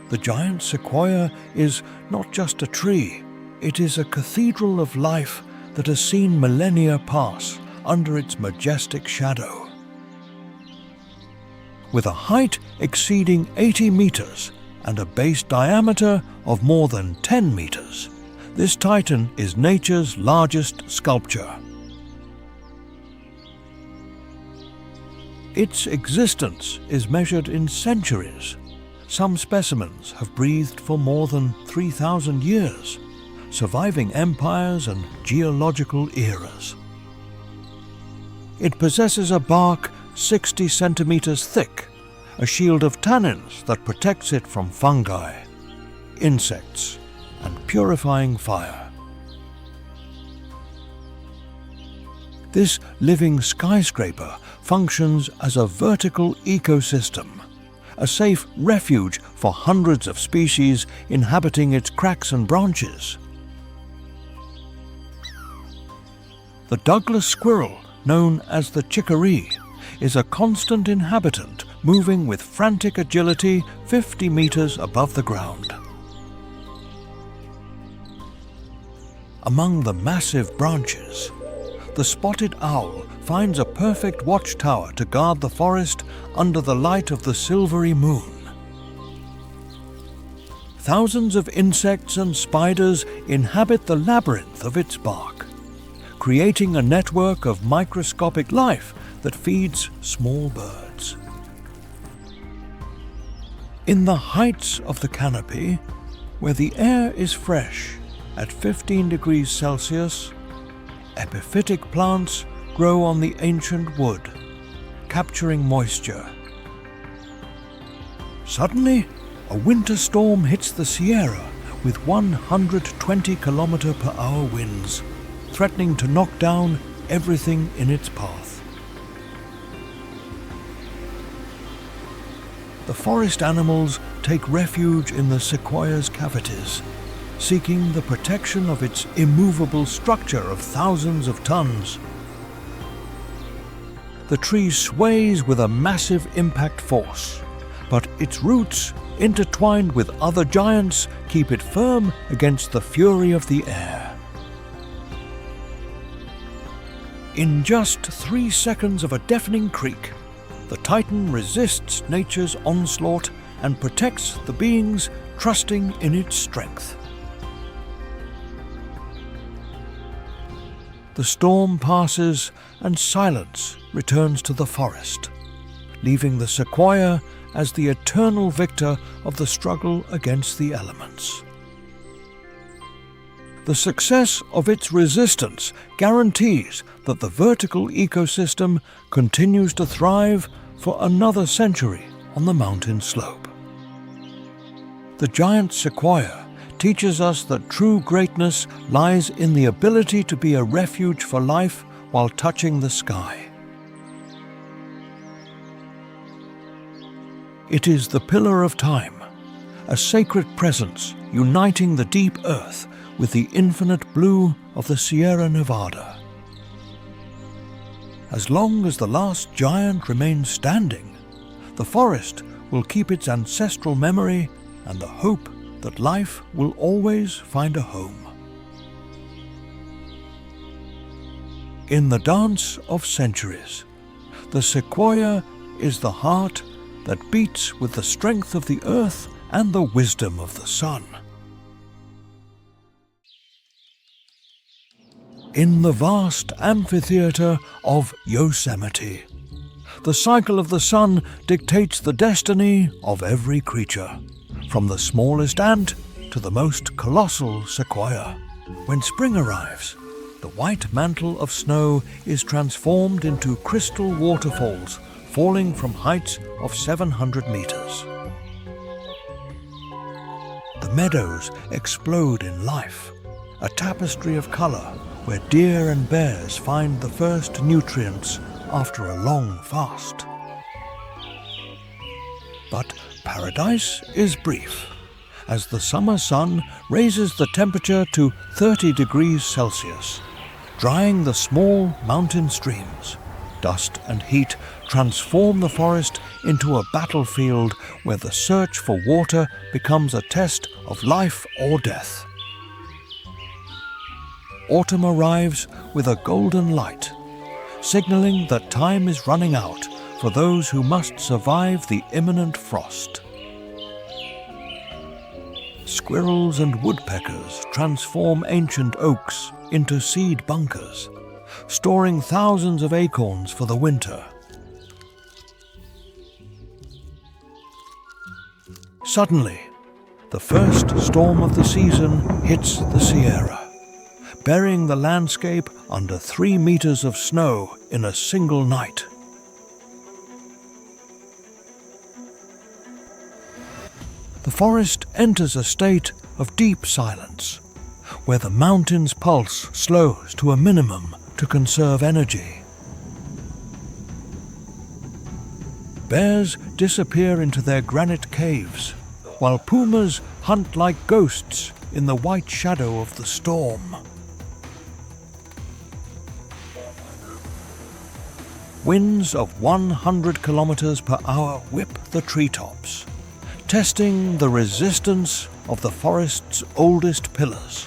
The giant sequoia is not just a tree, it is a cathedral of life that has seen millennia pass under its majestic shadow. With a height exceeding 80 meters and a base diameter of more than 10 meters, this titan is nature's largest sculpture. Its existence is measured in centuries. Some specimens have breathed for more than 3,000 years, surviving empires and geological eras. It possesses a bark 60 centimeters thick, a shield of tannins that protects it from fungi, insects, and purifying fire. This living skyscraper functions as a vertical ecosystem, a safe refuge for hundreds of species inhabiting its cracks and branches. The Douglas squirrel, known as the chickaree, is a constant inhabitant moving with frantic agility 50 meters above the ground. Among the massive branches, the spotted owl finds a perfect watchtower to guard the forest under the light of the silvery moon. Thousands of insects and spiders inhabit the labyrinth of its bark, creating a network of microscopic life that feeds small birds. In the heights of the canopy, where the air is fresh at 15 degrees Celsius, epiphytic plants grow on the ancient wood, capturing moisture. Suddenly, a winter storm hits the Sierra with 120 km/h winds, threatening to knock down everything in its path. The forest animals take refuge in the sequoia's cavities, seeking the protection of its immovable structure of thousands of tons. The tree sways with a massive impact force, but its roots, intertwined with other giants, keep it firm against the fury of the air. In just 3 seconds of a deafening creak, the titan resists nature's onslaught and protects the beings trusting in its strength. The storm passes and silence returns to the forest, leaving the sequoia as the eternal victor of the struggle against the elements. The success of its resistance guarantees that the vertical ecosystem continues to thrive for another century on the mountain slope. The giant sequoia teaches us that true greatness lies in the ability to be a refuge for life while touching the sky. It is the pillar of time, a sacred presence uniting the deep earth with the infinite blue of the Sierra Nevada. As long as the last giant remains standing, the forest will keep its ancestral memory and the hope that life will always find a home. In the dance of centuries, the sequoia is the heart that beats with the strength of the earth and the wisdom of the sun. in the vast amphitheater of Yosemite. The cycle of the sun dictates the destiny of every creature, from the smallest ant to the most colossal sequoia. When spring arrives, the white mantle of snow is transformed into crystal waterfalls falling from heights of 700 meters. The meadows explode in life, a tapestry of color where deer and bears find the first nutrients after a long fast. But paradise is brief, as the summer sun raises the temperature to 30 degrees Celsius, drying the small mountain streams. Dust and heat transform the forest into a battlefield where the search for water becomes a test of life or death. Autumn arrives with a golden light, signaling that time is running out for those who must survive the imminent frost. Squirrels and woodpeckers transform ancient oaks into seed bunkers, storing thousands of acorns for the winter. Suddenly, the first storm of the season hits the Sierra, burying the landscape under 3 meters of snow in a single night. The forest enters a state of deep silence, where the mountain's pulse slows to a minimum to conserve energy. Bears disappear into their granite caves, while pumas hunt like ghosts in the white shadow of the storm. Winds of 100 kilometers per hour whip the treetops, testing the resistance of the forest's oldest pillars.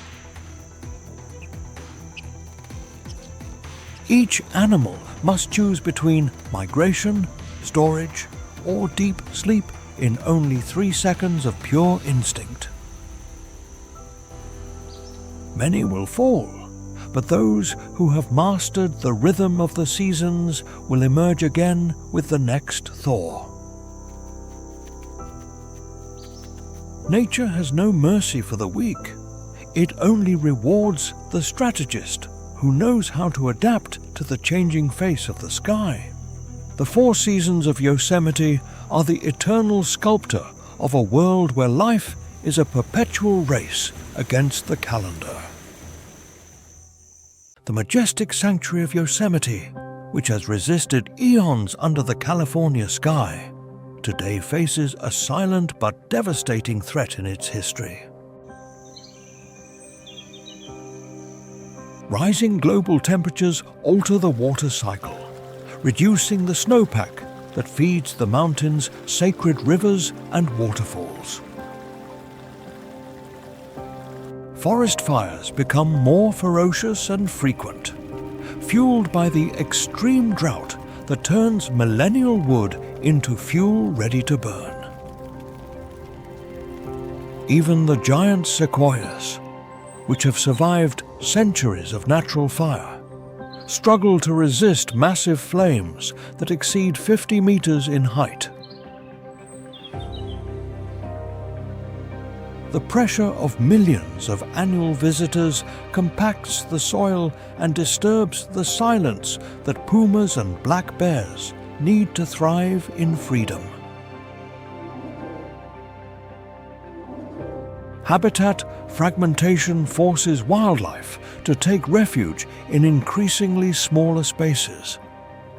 Each animal must choose between migration, storage, or deep sleep in only 3 seconds of pure instinct. Many will fall, but those who have mastered the rhythm of the seasons will emerge again with the next thaw. Nature has no mercy for the weak. It only rewards the strategist who knows how to adapt to the changing face of the sky. The 4 seasons of Yosemite are the eternal sculptor of a world where life is a perpetual race against the calendar. The majestic sanctuary of Yosemite, which has resisted eons under the California sky, today faces a silent but devastating threat in its history. Rising global temperatures alter the water cycle, reducing the snowpack that feeds the mountain's sacred rivers and waterfalls. Forest fires become more ferocious and frequent, fueled by the extreme drought that turns millennial wood into fuel ready to burn. Even the giant sequoias, which have survived centuries of natural fire, struggle to resist massive flames that exceed 50 meters in height. The pressure of millions of annual visitors compacts the soil and disturbs the silence that pumas and black bears need to thrive in freedom. Habitat fragmentation forces wildlife to take refuge in increasingly smaller spaces,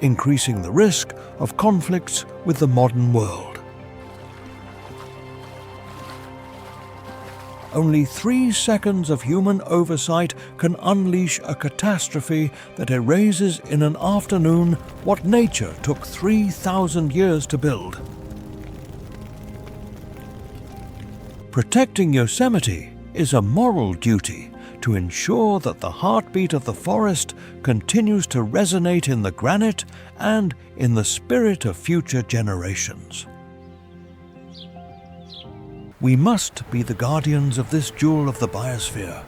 increasing the risk of conflicts with the modern world. Only 3 seconds of human oversight can unleash a catastrophe that erases in an afternoon what nature took 3,000 years to build. Protecting Yosemite is a moral duty to ensure that the heartbeat of the forest continues to resonate in the granite and in the spirit of future generations. We must be the guardians of this jewel of the biosphere,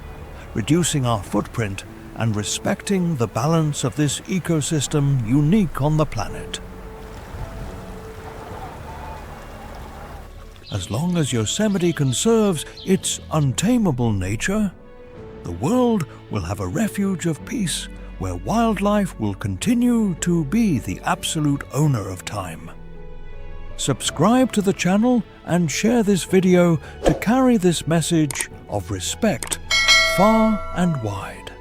reducing our footprint and respecting the balance of this ecosystem unique on the planet. As long as Yosemite conserves its untamable nature, the world will have a refuge of peace where wildlife will continue to be the absolute owner of time. Subscribe to the channel and share this video to carry this message of respect far and wide.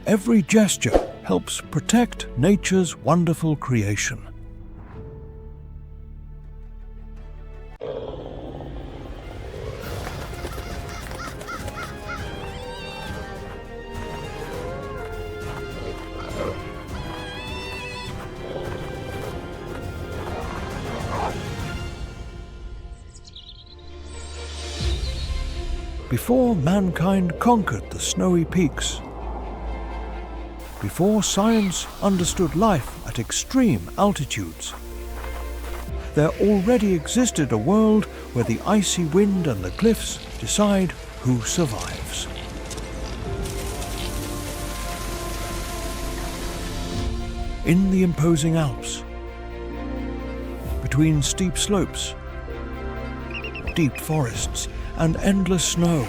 Every gesture helps protect nature's wonderful creation. Before mankind conquered the snowy peaks, before science understood life at extreme altitudes, there already existed a world where the icy wind and the cliffs decide who survives. In the imposing Alps, between steep slopes, deep forests, and endless snow,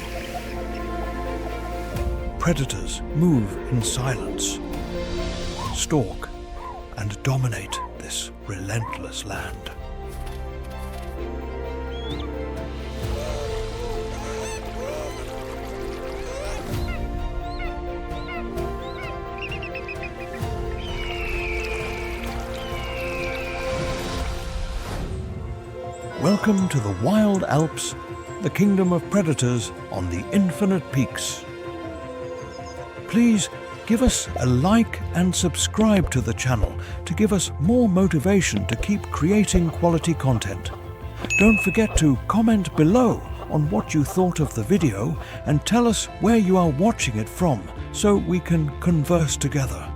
predators move in silence, stalk and dominate this relentless land. Welcome to the wild Alps, the kingdom of predators on the infinite peaks. Please give us a like and subscribe to the channel to give us more motivation to keep creating quality content. Don't forget to comment below on what you thought of the video and tell us where you are watching it from so we can converse together.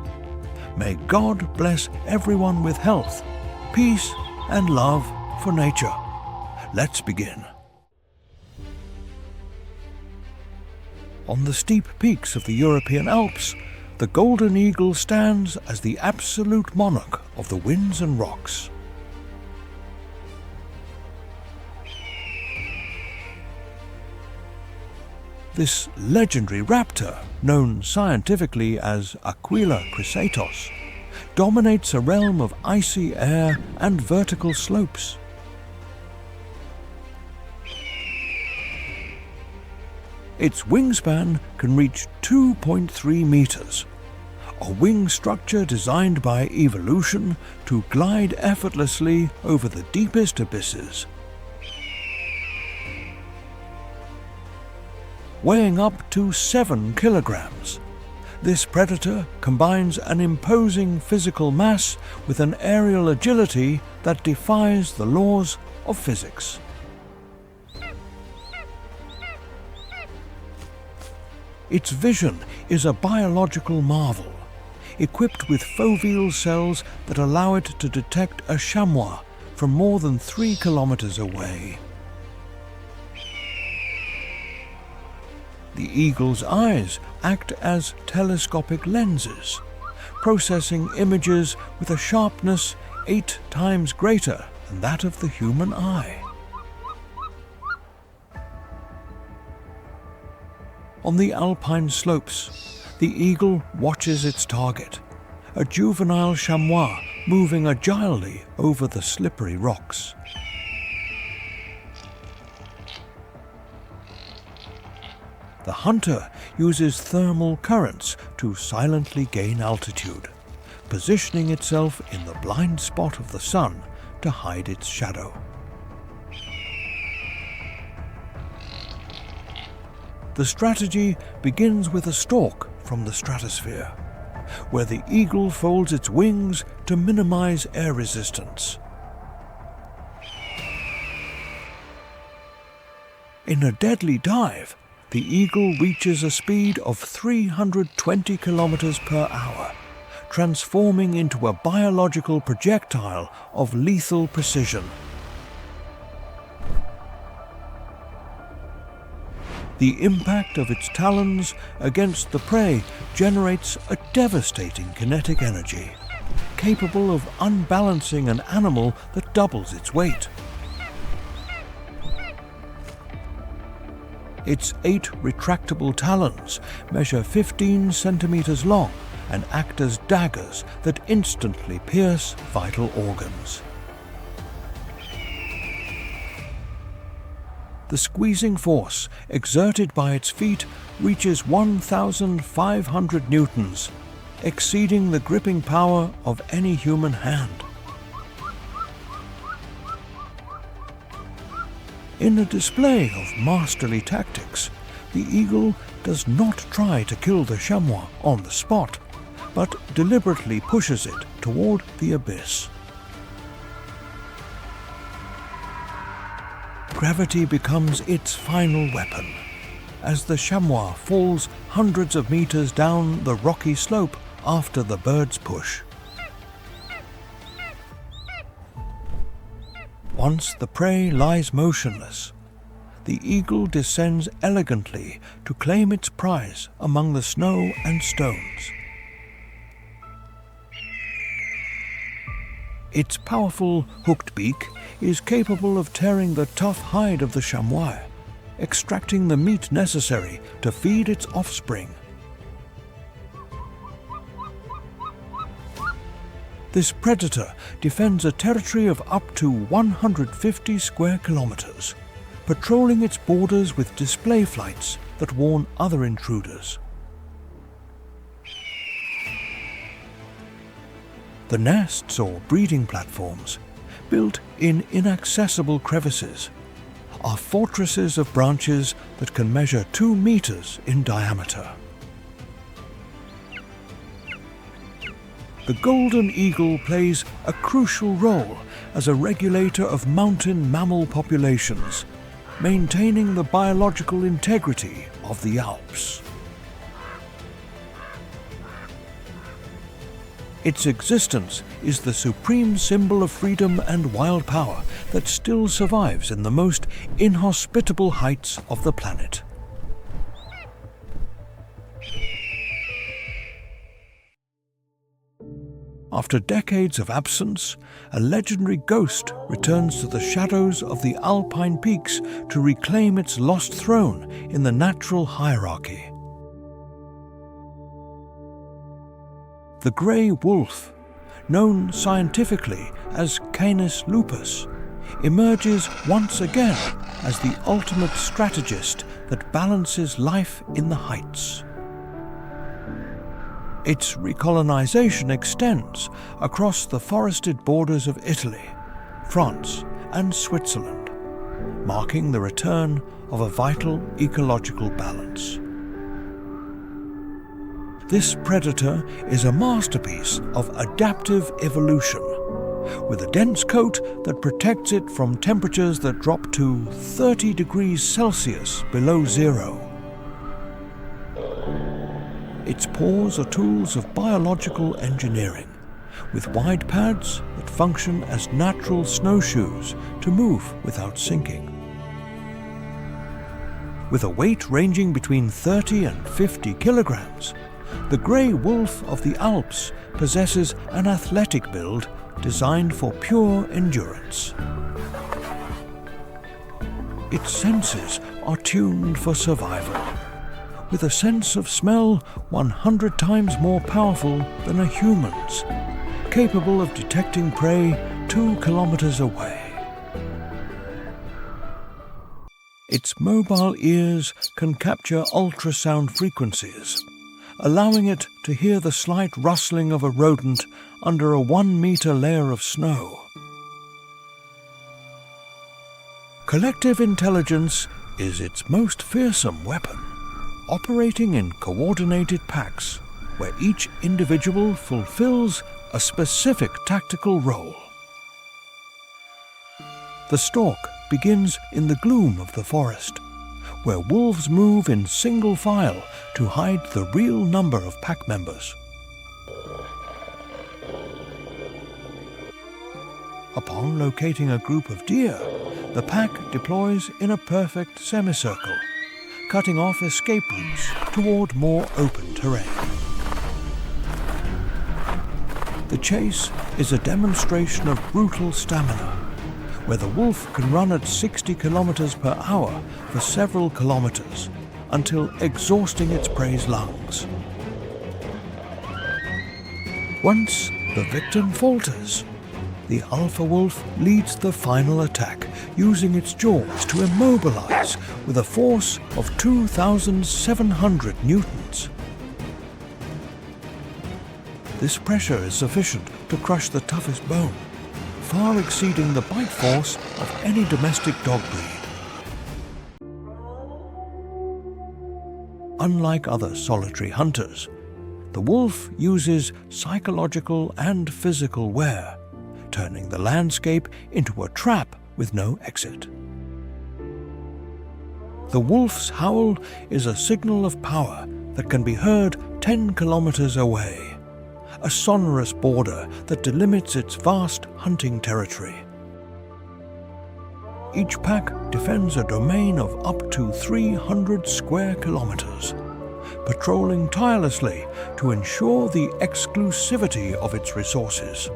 May God bless everyone with health, peace and love for nature. Let's begin. On the steep peaks of the European Alps, the golden eagle stands as the absolute monarch of the winds and rocks. This legendary raptor, known scientifically as Aquila crisatos, dominates a realm of icy air and vertical slopes. Its wingspan can reach 2.3 meters, a wing structure designed by evolution to glide effortlessly over the deepest abysses. Weighing up to 7 kilograms, this predator combines an imposing physical mass with an aerial agility that defies the laws of physics. Its vision is a biological marvel, equipped with foveal cells that allow it to detect a chamois from more than 3 kilometers away. The eagle's eyes act as telescopic lenses, processing images with a sharpness 8 times greater than that of the human eye. On the alpine slopes, the eagle watches its target, a juvenile chamois moving agilely over the slippery rocks. The hunter uses thermal currents to silently gain altitude, positioning itself in the blind spot of the sun to hide its shadow. The strategy begins with a stalk from the stratosphere, where the eagle folds its wings to minimize air resistance. In a deadly dive, the eagle reaches a speed of 320 kilometers per hour, transforming into a biological projectile of lethal precision. The impact of its talons against the prey generates a devastating kinetic energy, capable of unbalancing an animal that doubles its weight. Its 8 retractable talons measure 15 centimeters long and act as daggers that instantly pierce vital organs. The squeezing force exerted by its feet reaches 1,500 newtons, exceeding the gripping power of any human hand. In a display of masterly tactics, the eagle does not try to kill the chamois on the spot, but deliberately pushes it toward the abyss. Gravity becomes its final weapon, as the chamois falls hundreds of meters down the rocky slope after the bird's push. Once the prey lies motionless, the eagle descends elegantly to claim its prize among the snow and stones. Its powerful hooked beak is capable of tearing the tough hide of the chamois, extracting the meat necessary to feed its offspring. This predator defends a territory of up to 150 square kilometers, patrolling its borders with display flights that warn other intruders. The nests or breeding platforms, built in inaccessible crevices, are fortresses of branches that can measure 2 meters in diameter. The golden eagle plays a crucial role as a regulator of mountain mammal populations, maintaining the biological integrity of the Alps. Its existence is the supreme symbol of freedom and wild power that still survives in the most inhospitable heights of the planet. After decades of absence, a legendary ghost returns to the shadows of the alpine peaks to reclaim its lost throne in the natural hierarchy. The grey wolf, known scientifically as Canis lupus, emerges once again as the ultimate strategist that balances life in the heights. Its recolonization extends across the forested borders of Italy, France, and Switzerland, marking the return of a vital ecological balance. This predator is a masterpiece of adaptive evolution, with a dense coat that protects it from temperatures that drop to 30 degrees Celsius below zero. Its paws are tools of biological engineering, with wide pads that function as natural snowshoes to move without sinking. With a weight ranging between 30 and 50 kilograms, the grey wolf of the Alps possesses an athletic build designed for pure endurance. Its senses are tuned for survival, with a sense of smell 100 times more powerful than a human's, capable of detecting prey 2 kilometers away. Its mobile ears can capture ultrasound frequencies, allowing it to hear the slight rustling of a rodent under a 1-meter layer of snow. Collective intelligence is its most fearsome weapon, operating in coordinated packs where each individual fulfills a specific tactical role. The stalk begins in the gloom of the forest, where wolves move in single file to hide the real number of pack members. Upon locating a group of deer, the pack deploys in a perfect semicircle, cutting off escape routes toward more open terrain. The chase is a demonstration of brutal stamina, where the wolf can run at 60 kilometers per hour for several kilometers until exhausting its prey's lungs. Once the victim falters, the alpha wolf leads the final attack, using its jaws to immobilize with a force of 2,700 newtons. This pressure is sufficient to crush the toughest bone, far exceeding the bite force of any domestic dog breed. Unlike other solitary hunters, the wolf uses psychological and physical wear, turning the landscape into a trap with no exit. The wolf's howl is a signal of power that can be heard 10 kilometers away, a sonorous border that delimits its vast hunting territory. Each pack defends a domain of up to 300 square kilometers, patrolling tirelessly to ensure the exclusivity of its resources.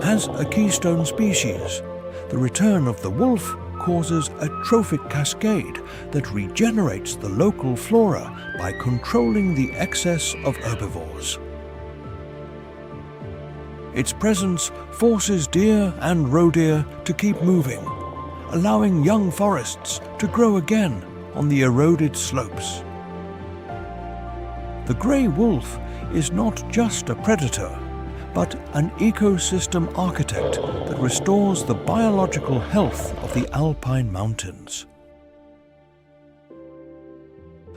As a keystone species, the return of the wolf causes a trophic cascade that regenerates the local flora by controlling the excess of herbivores. Its presence forces deer and roe deer to keep moving, allowing young forests to grow again on the eroded slopes. The grey wolf is not just a predator, but an ecosystem architect that restores the biological health of the alpine mountains.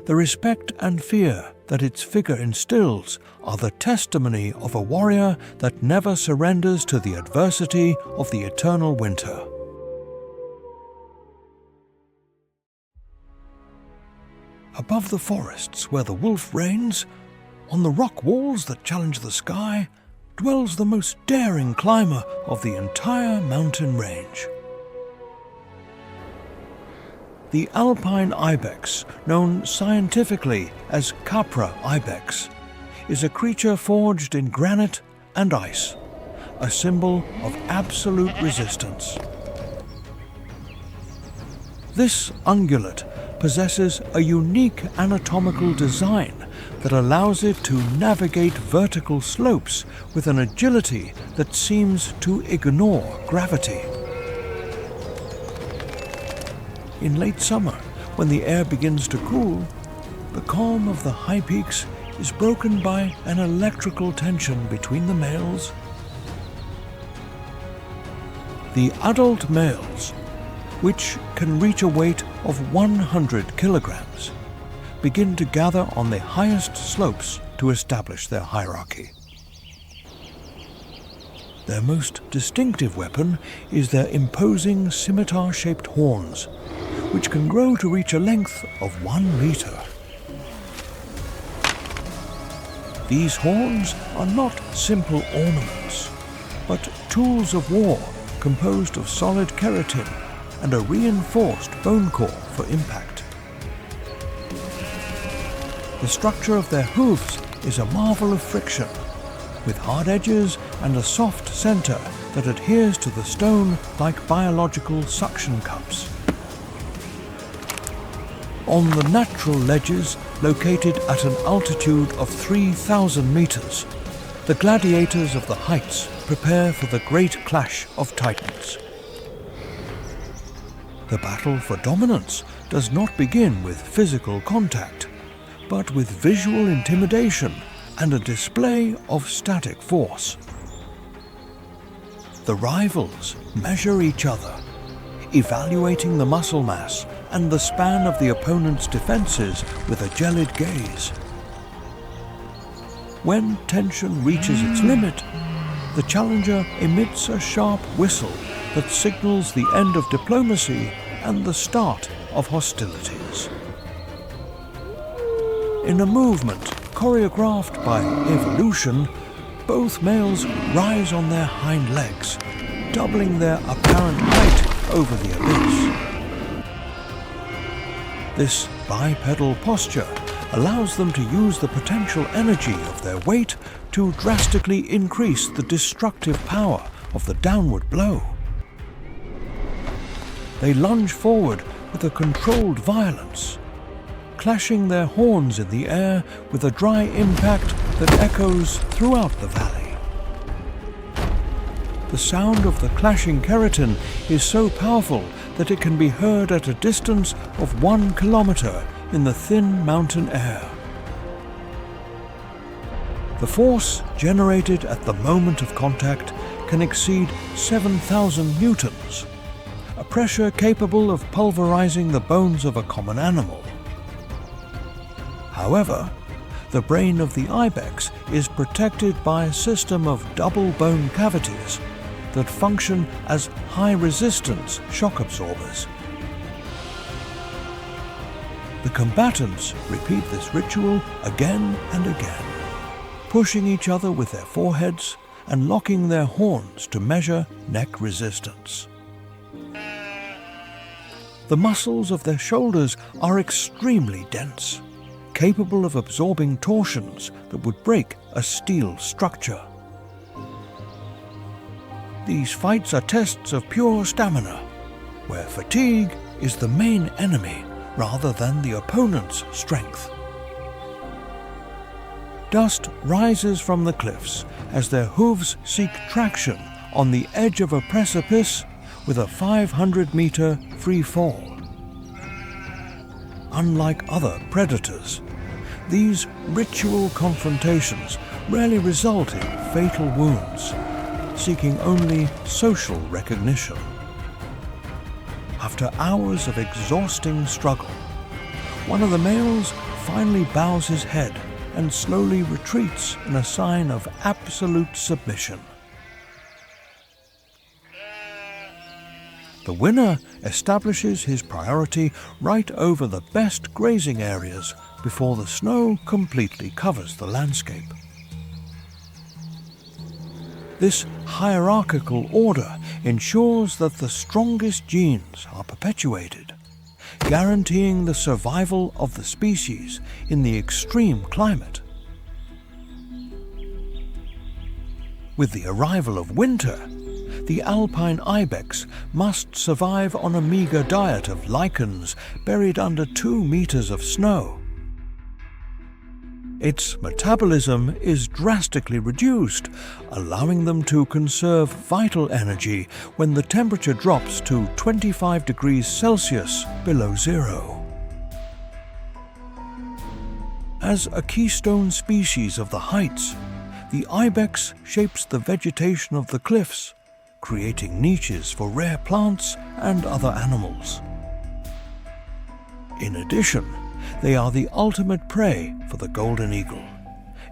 The respect and fear that its figure instills are the testimony of a warrior that never surrenders to the adversity of the eternal winter. Above the forests where the wolf reigns, on the rock walls that challenge the sky, dwells the most daring climber of the entire mountain range. The alpine ibex, known scientifically as Capra ibex, is a creature forged in granite and ice, a symbol of absolute resistance. This ungulate possesses a unique anatomical design that allows it to navigate vertical slopes with an agility that seems to ignore gravity. In late summer, when the air begins to cool, the calm of the high peaks is broken by an electrical tension between the males. The adult males, which can reach a weight of 100 kilograms, begin to gather on the highest slopes to establish their hierarchy. Their most distinctive weapon is their imposing scimitar-shaped horns, which can grow to reach a length of 1 meter. These horns are not simple ornaments, but tools of war composed of solid keratin and a reinforced bone core for impact. The structure of their hooves is a marvel of friction, with hard edges and a soft center that adheres to the stone like biological suction cups. On the natural ledges, located at an altitude of 3,000 meters, the gladiators of the heights prepare for the great clash of titans. The battle for dominance does not begin with physical contact, but with visual intimidation and a display of static force. The rivals measure each other, evaluating the muscle mass and the span of the opponent's defenses with a gelid gaze. When tension reaches its limit, the challenger emits a sharp whistle that signals the end of diplomacy and the start of hostilities. In a movement choreographed by evolution, both males rise on their hind legs, doubling their apparent height over the abyss. This bipedal posture allows them to use the potential energy of their weight to drastically increase the destructive power of the downward blow. They lunge forward with a controlled violence, clashing their horns in the air with a dry impact that echoes throughout the valley. The sound of the clashing keratin is so powerful that it can be heard at a distance of 1 kilometer in the thin mountain air. The force generated at the moment of contact can exceed 7,000 newtons, a pressure capable of pulverizing the bones of a common animal. However, the brain of the ibex is protected by a system of double bone cavities that function as high-resistance shock absorbers. The combatants repeat this ritual again and again, pushing each other with their foreheads and locking their horns to measure neck resistance. The muscles of their shoulders are extremely dense, capable of absorbing torsions that would break a steel structure. These fights are tests of pure stamina, where fatigue is the main enemy rather than the opponent's strength. Dust rises from the cliffs as their hooves seek traction on the edge of a precipice with a 500-meter free fall. Unlike other predators, these ritual confrontations rarely result in fatal wounds, seeking only social recognition. After hours of exhausting struggle, one of the males finally bows his head and slowly retreats in a sign of absolute submission. The winner establishes his priority right over the best grazing areas before the snow completely covers the landscape. This hierarchical order ensures that the strongest genes are perpetuated, guaranteeing the survival of the species in the extreme climate. With the arrival of winter, the alpine ibex must survive on a meager diet of lichens buried under 2 meters of snow. Its metabolism is drastically reduced, allowing them to conserve vital energy when the temperature drops to 25 degrees Celsius below zero. As a keystone species of the heights, the ibex shapes the vegetation of the cliffs, creating niches for rare plants and other animals. In addition, they are the ultimate prey for the golden eagle,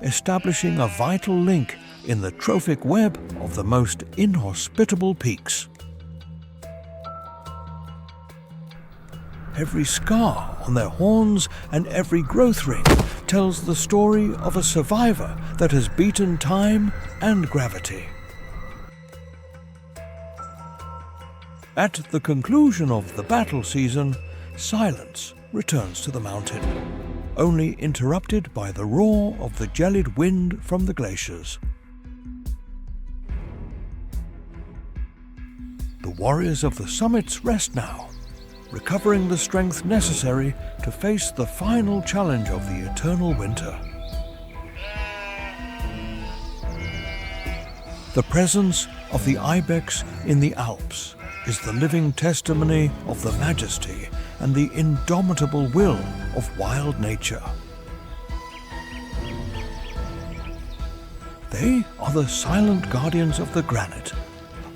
establishing a vital link in the trophic web of the most inhospitable peaks. Every scar on their horns and every growth ring tells the story of a survivor that has beaten time and gravity. At the conclusion of the battle season, silence returns to the mountain, only interrupted by the roar of the gelid wind from the glaciers. The warriors of the summits rest now, recovering the strength necessary to face the final challenge of the eternal winter. The presence of the ibex in the Alps is the living testimony of the majesty and the indomitable will of wild nature. They are the silent guardians of the granite,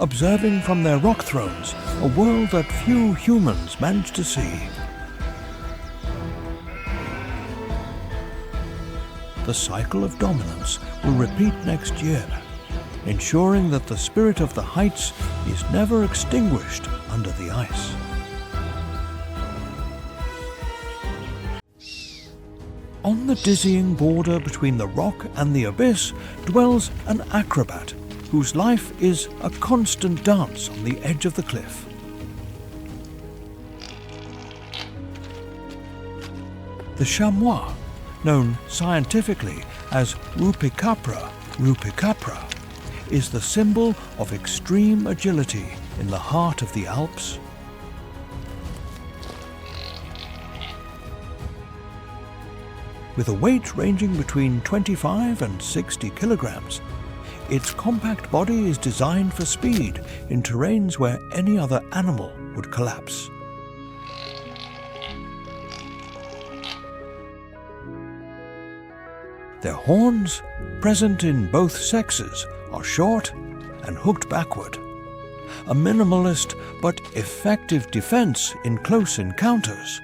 observing from their rock thrones a world that few humans manage to see. The cycle of dominance will repeat next year, ensuring that the spirit of the heights is never extinguished under the ice. On the dizzying border between the rock and the abyss dwells an acrobat whose life is a constant dance on the edge of the cliff. The chamois, known scientifically as rupicapra rupicapra, is the symbol of extreme agility in the heart of the Alps. With a weight ranging between 25 and 60 kilograms, its compact body is designed for speed in terrains where any other animal would collapse. Their horns, present in both sexes, are short and hooked backward, a minimalist but effective defense in close encounters.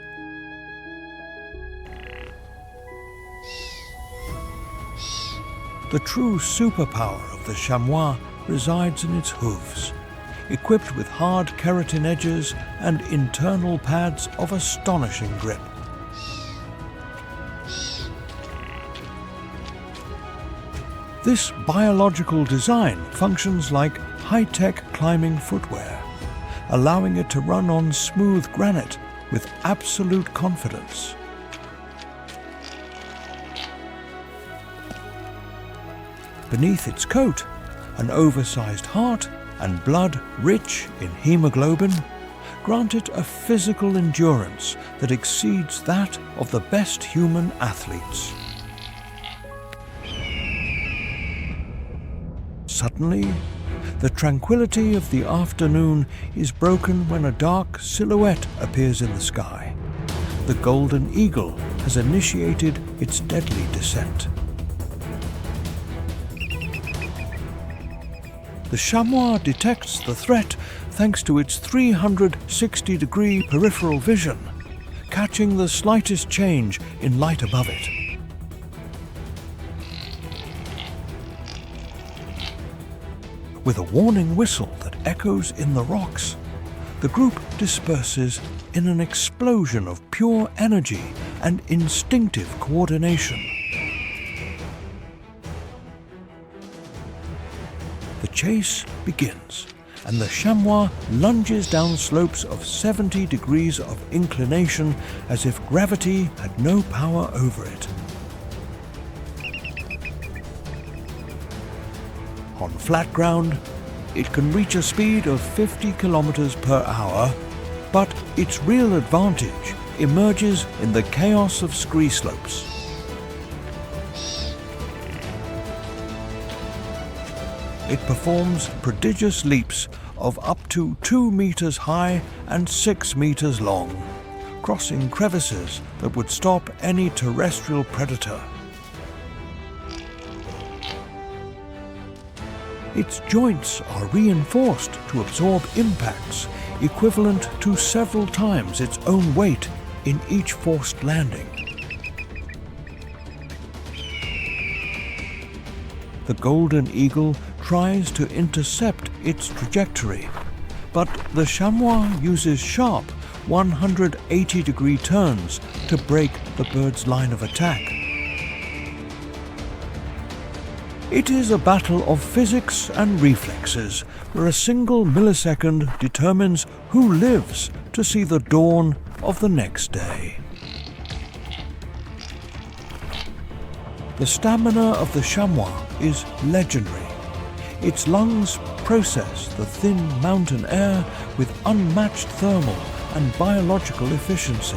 The true superpower of the chamois resides in its hooves, equipped with hard keratin edges and internal pads of astonishing grip. This biological design functions like high-tech climbing footwear, allowing it to run on smooth granite with absolute confidence. Beneath its coat, an oversized heart and blood rich in hemoglobin grant it a physical endurance that exceeds that of the best human athletes. Suddenly, the tranquility of the afternoon is broken when a dark silhouette appears in the sky. The golden eagle has initiated its deadly descent. The chamois detects the threat thanks to its 360-degree peripheral vision, catching the slightest change in light above it. With a warning whistle that echoes in the rocks, the group disperses in an explosion of pure energy and instinctive coordination. The chase begins, and the chamois lunges down slopes of 70 degrees of inclination as if gravity had no power over it. On flat ground, it can reach a speed of 50 kilometers per hour, but its real advantage emerges in the chaos of scree slopes. It performs prodigious leaps of up to 2 meters high and 6 meters long, crossing crevices that would stop any terrestrial predator. Its joints are reinforced to absorb impacts equivalent to several times its own weight in each forced landing. The golden eagle tries to intercept its trajectory, but the chamois uses sharp 180-degree turns to break the bird's line of attack. It is a battle of physics and reflexes, where a single millisecond determines who lives to see the dawn of the next day. The stamina of the chamois is legendary. Its lungs process the thin mountain air with unmatched thermal and biological efficiency.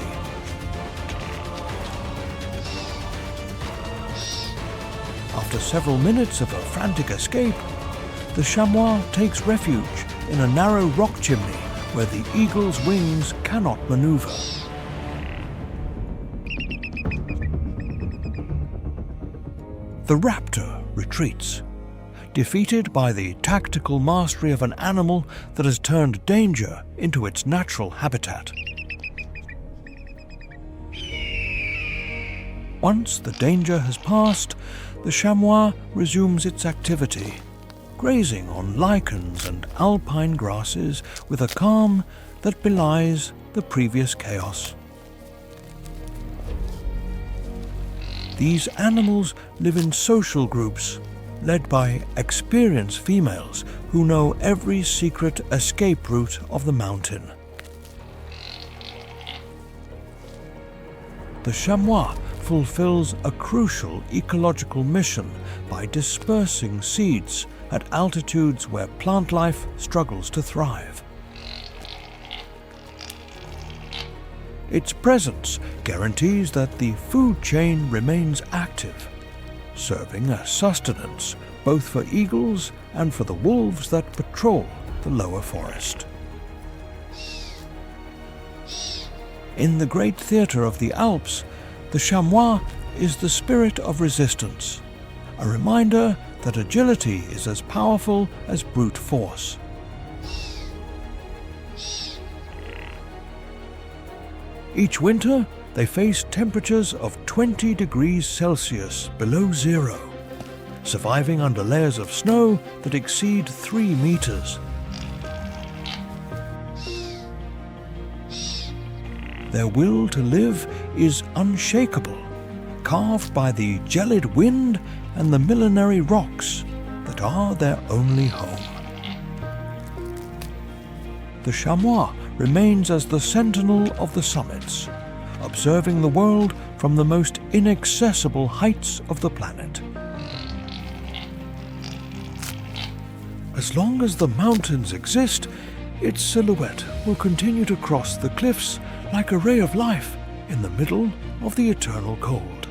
After several minutes of a frantic escape, the chamois takes refuge in a narrow rock chimney where the eagle's wings cannot maneuver. The raptor retreats, defeated by the tactical mastery of an animal that has turned danger into its natural habitat. Once the danger has passed, the chamois resumes its activity, grazing on lichens and alpine grasses with a calm that belies the previous chaos. These animals live in social groups, led by experienced females who know every secret escape route of the mountain. The chamois fulfills a crucial ecological mission by dispersing seeds at altitudes where plant life struggles to thrive. Its presence guarantees that the food chain remains active, serving as sustenance both for eagles and for the wolves that patrol the lower forest. In the great theatre of the Alps, the chamois is the spirit of resistance, a reminder that agility is as powerful as brute force. Each winter, they face temperatures of 20 degrees Celsius below zero, surviving under layers of snow that exceed 3 meters. Their will to live is unshakable, carved by the gelid wind and the millenary rocks that are their only home. The chamois remains as the sentinel of the summits, observing the world from the most inaccessible heights of the planet. As long as the mountains exist, its silhouette will continue to cross the cliffs like a ray of life in the middle of the eternal cold.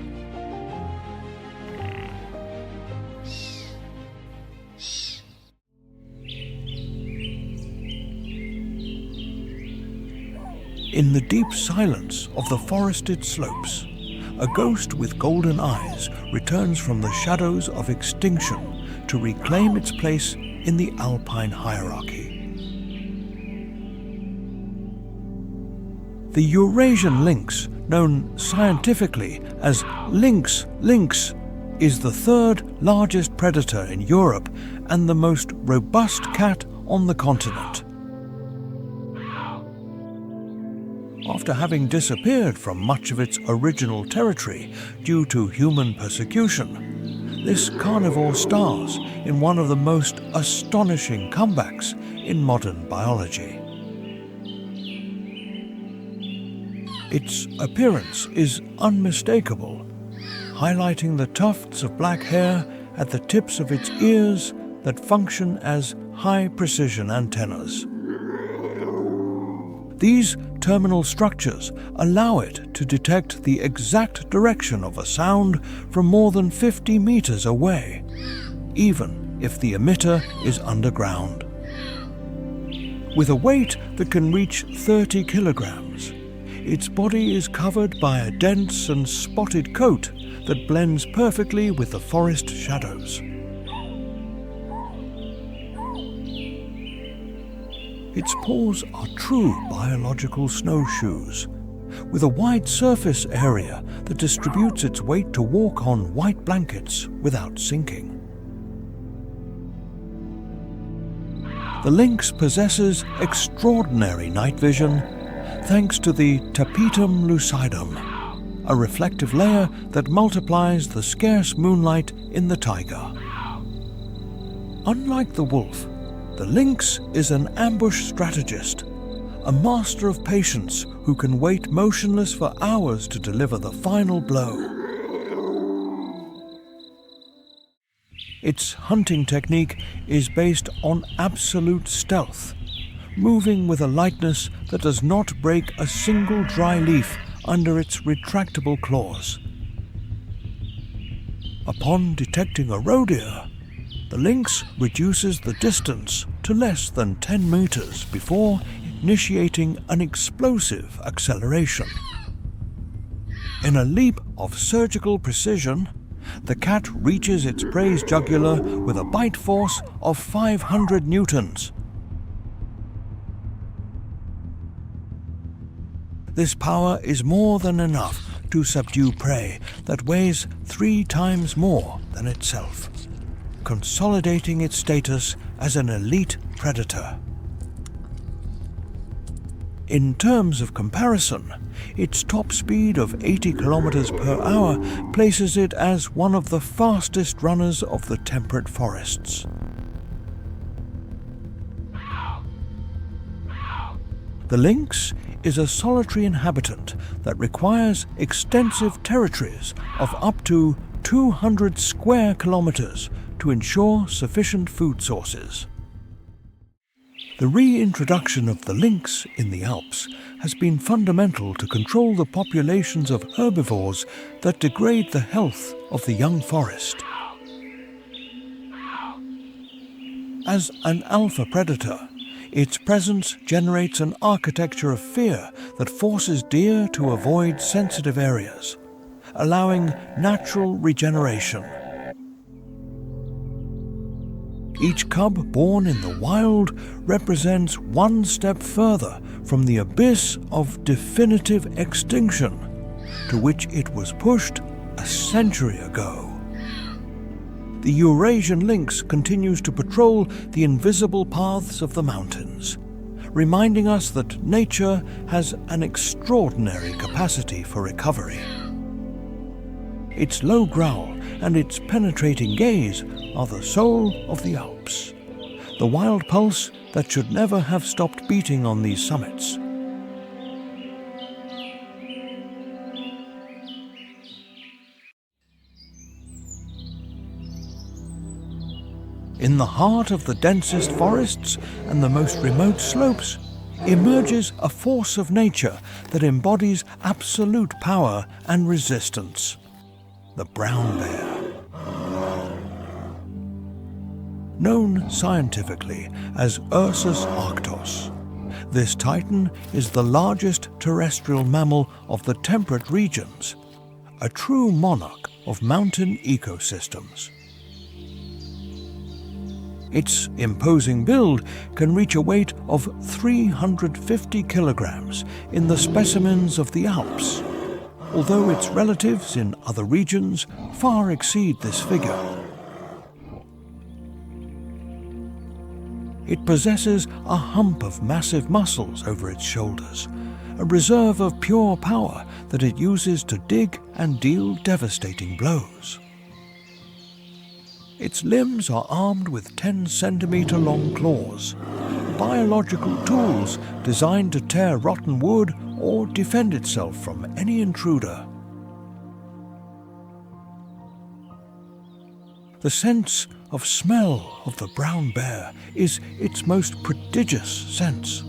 In the deep silence of the forested slopes, a ghost with golden eyes returns from the shadows of extinction to reclaim its place in the alpine hierarchy. The Eurasian lynx, known scientifically as lynx, is the third largest predator in Europe and the most robust cat on the continent. After having disappeared from much of its original territory due to human persecution, this carnivore stars in one of the most astonishing comebacks in modern biology. Its appearance is unmistakable, highlighting the tufts of black hair at the tips of its ears that function as high-precision antennas. These terminal structures allow it to detect the exact direction of a sound from more than 50 meters away, even if the emitter is underground. With a weight that can reach 30 kilograms, its body is covered by a dense and spotted coat that blends perfectly with the forest shadows. Its paws are true biological snowshoes, with a wide surface area that distributes its weight to walk on white blankets without sinking. The lynx possesses extraordinary night vision thanks to the tapetum lucidum, a reflective layer that multiplies the scarce moonlight in the taiga. Unlike the wolf, the lynx is an ambush strategist, a master of patience who can wait motionless for hours to deliver the final blow. Its hunting technique is based on absolute stealth, moving with a lightness that does not break a single dry leaf under its retractable claws. Upon detecting a roe deer, the lynx reduces the distance to less than 10 meters before initiating an explosive acceleration. In a leap of surgical precision, the cat reaches its prey's jugular with a bite force of 500 newtons. This power is more than enough to subdue prey that weighs 3 times more than itself, consolidating its status as an elite predator. In terms of comparison, its top speed of 80 kilometers per hour places it as one of the fastest runners of the temperate forests. The lynx is a solitary inhabitant that requires extensive territories of up to 200 square kilometers to ensure sufficient food sources. The reintroduction of the lynx in the Alps has been fundamental to control the populations of herbivores that degrade the health of the young forest. As an alpha predator, its presence generates an architecture of fear that forces deer to avoid sensitive areas, allowing natural regeneration. Each cub born in the wild represents one step further from the abyss of definitive extinction to which it was pushed a century ago. The Eurasian lynx continues to patrol the invisible paths of the mountains, reminding us that nature has an extraordinary capacity for recovery. Its low growl and its penetrating gaze are the soul of the Alps, the wild pulse that should never have stopped beating on these summits. In the heart of the densest forests and the most remote slopes emerges a force of nature that embodies absolute power and resistance: the brown bear. Known scientifically as Ursus arctos, this titan is the largest terrestrial mammal of the temperate regions, a true monarch of mountain ecosystems. Its imposing build can reach a weight of 350 kilograms in the specimens of the Alps, although its relatives in other regions far exceed this figure. It possesses a hump of massive muscles over its shoulders, a reserve of pure power that it uses to dig and deal devastating blows. Its limbs are armed with 10-centimeter long claws, biological tools designed to tear rotten wood or defend itself from any intruder. The sense of smell of the brown bear is its most prodigious sense,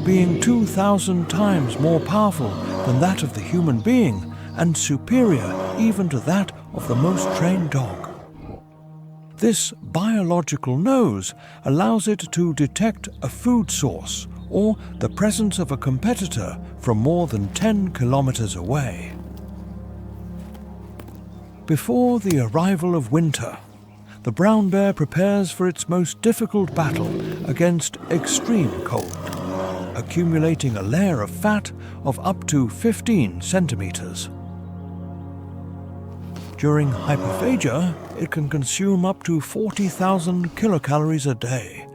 being 2,000 times more powerful than that of the human being and superior even to that of the most trained dog. This biological nose allows it to detect a food source or the presence of a competitor from more than 10 kilometers away. Before the arrival of winter, the brown bear prepares for its most difficult battle against extreme cold, accumulating a layer of fat of up to 15 centimeters. During hyperphagia, it can consume up to 40,000 kilocalories a day,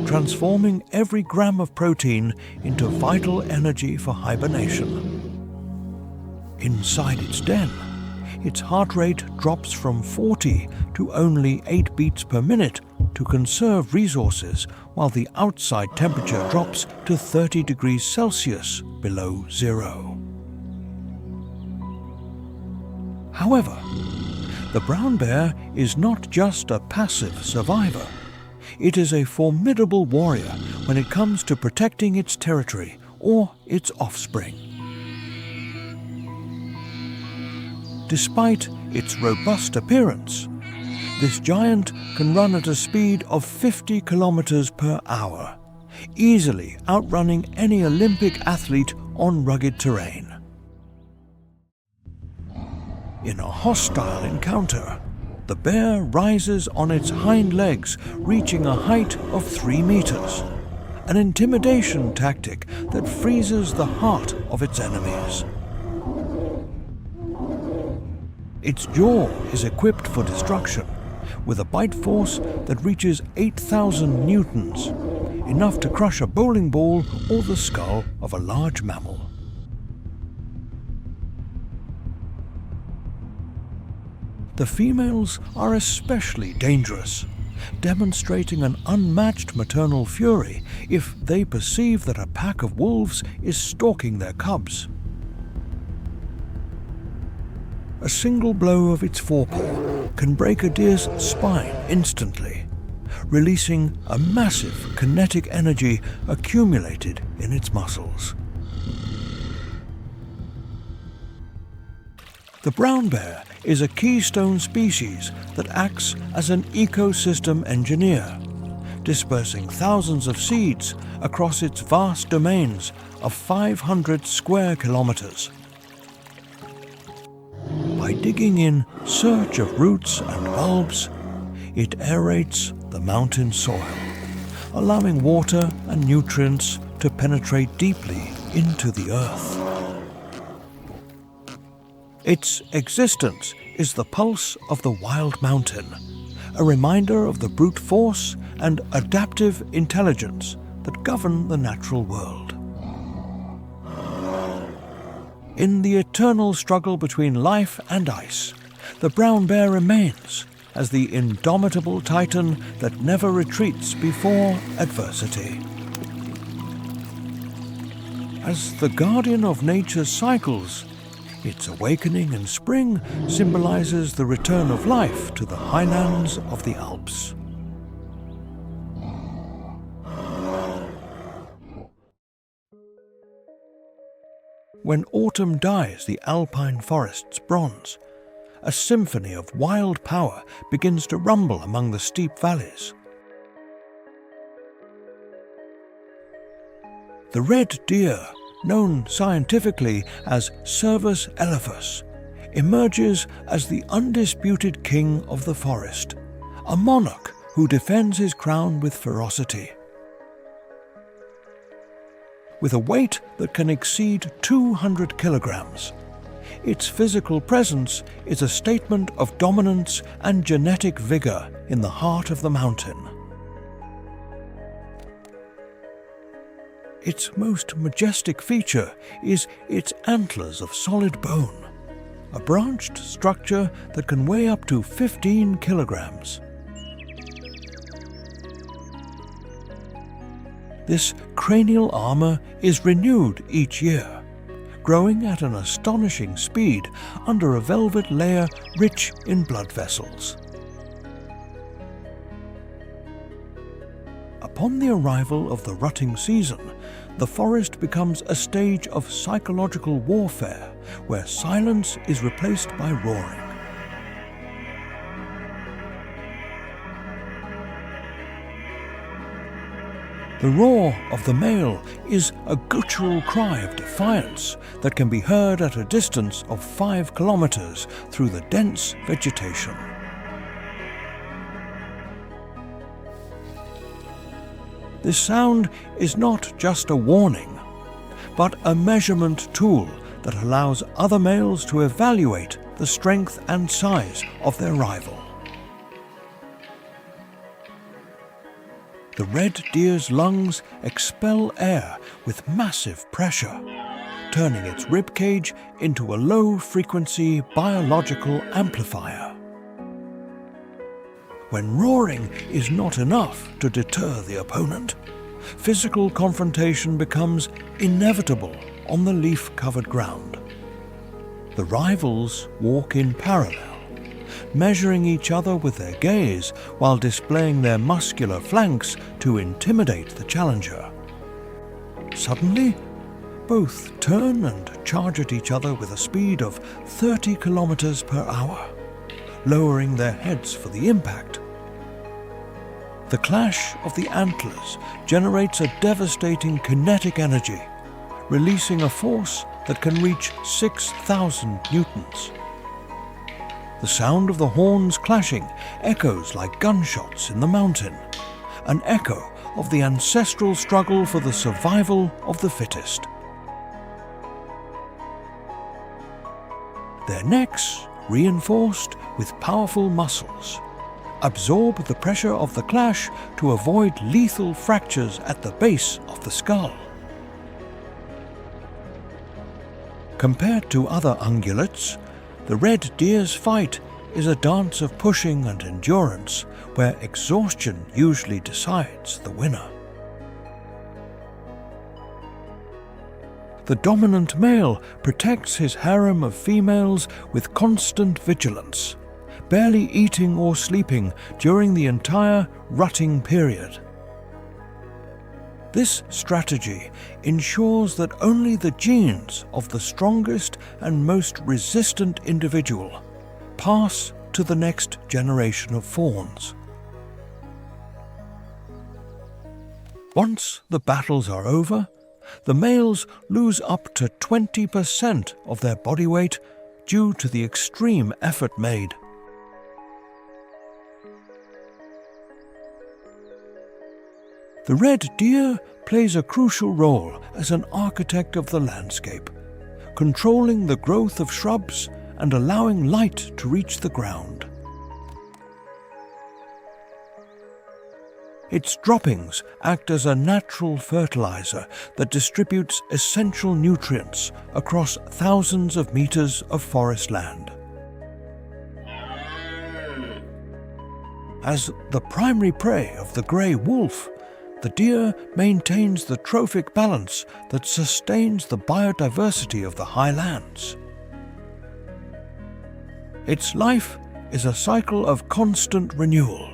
transforming every gram of protein into vital energy for hibernation. Inside its den, its heart rate drops from 40 to only 8 beats per minute to conserve resources, while the outside temperature drops to 30 degrees Celsius below zero. However, the brown bear is not just a passive survivor. It is a formidable warrior when it comes to protecting its territory or its offspring. Despite its robust appearance, this giant can run at a speed of 50 kilometers per hour, easily outrunning any Olympic athlete on rugged terrain. In a hostile encounter, the bear rises on its hind legs, reaching a height of 3 meters, an intimidation tactic that freezes the heart of its enemies. Its jaw is equipped for destruction, with a bite force that reaches 8,000 newtons, enough to crush a bowling ball or the skull of a large mammal. The females are especially dangerous, demonstrating an unmatched maternal fury if they perceive that a pack of wolves is stalking their cubs. A single blow of its forepaw can break a deer's spine instantly, releasing a massive kinetic energy accumulated in its muscles. The brown bear is a keystone species that acts as an ecosystem engineer, dispersing thousands of seeds across its vast domains of 500 square kilometers. By digging in search of roots and bulbs, it aerates the mountain soil, allowing water and nutrients to penetrate deeply into the earth. Its existence is the pulse of the wild mountain, a reminder of the brute force and adaptive intelligence that govern the natural world. In the eternal struggle between life and ice, the brown bear remains as the indomitable titan that never retreats before adversity. As the guardian of nature's cycles, its awakening in spring symbolizes the return of life to the highlands of the Alps. When autumn dyes the alpine forest's bronze, a symphony of wild power begins to rumble among the steep valleys. The red deer, known scientifically as Cervus elephas, emerges as the undisputed king of the forest, a monarch who defends his crown with ferocity. With a weight that can exceed 200 kilograms, its physical presence is a statement of dominance and genetic vigor in the heart of the mountain. Its most majestic feature is its antlers of solid bone, a branched structure that can weigh up to 15 kilograms. This cranial armor is renewed each year, growing at an astonishing speed under a velvet layer rich in blood vessels. Upon the arrival of the rutting season, the forest becomes a stage of psychological warfare where silence is replaced by roaring. The roar of the male is a guttural cry of defiance that can be heard at a distance of 5 kilometers through the dense vegetation. This sound is not just a warning, but a measurement tool that allows other males to evaluate the strength and size of their rival. The red deer's lungs expel air with massive pressure, turning its rib cage into a low-frequency biological amplifier. When roaring is not enough to deter the opponent, physical confrontation becomes inevitable on the leaf-covered ground. The rivals walk in parallel, measuring each other with their gaze while displaying their muscular flanks to intimidate the challenger. Suddenly, both turn and charge at each other with a speed of 30 kilometers per hour, lowering their heads for the impact. The clash of the antlers generates a devastating kinetic energy, releasing a force that can reach 6,000 newtons. The sound of the horns clashing echoes like gunshots in the mountain, an echo of the ancestral struggle for the survival of the fittest. Their necks, reinforced with powerful muscles, absorb the pressure of the clash to avoid lethal fractures at the base of the skull. Compared to other ungulates, the red deer's fight is a dance of pushing and endurance where exhaustion usually decides the winner. The dominant male protects his harem of females with constant vigilance, barely eating or sleeping during the entire rutting period. This strategy ensures that only the genes of the strongest and most resistant individual pass to the next generation of fawns. Once the battles are over, the males lose up to 20% of their body weight due to the extreme effort made. The red deer plays a crucial role as an architect of the landscape, controlling the growth of shrubs and allowing light to reach the ground. Its droppings act as a natural fertilizer that distributes essential nutrients across thousands of meters of forest land. As the primary prey of the grey wolf, the deer maintains the trophic balance that sustains the biodiversity of the highlands. Its life is a cycle of constant renewal,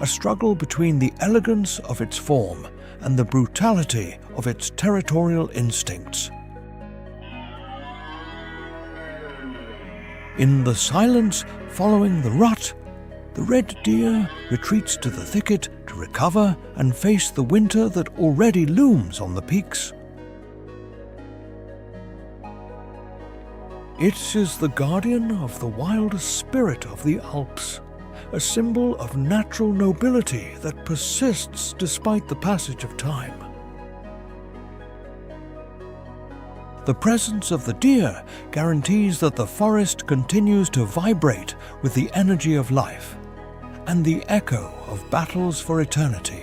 a struggle between the elegance of its form and the brutality of its territorial instincts. In the silence following the rut, the red deer retreats to the thicket to recover and face the winter that already looms on the peaks. It is the guardian of the wild spirit of the Alps, a symbol of natural nobility that persists despite the passage of time. The presence of the deer guarantees that the forest continues to vibrate with the energy of life and the echo of battles for eternity.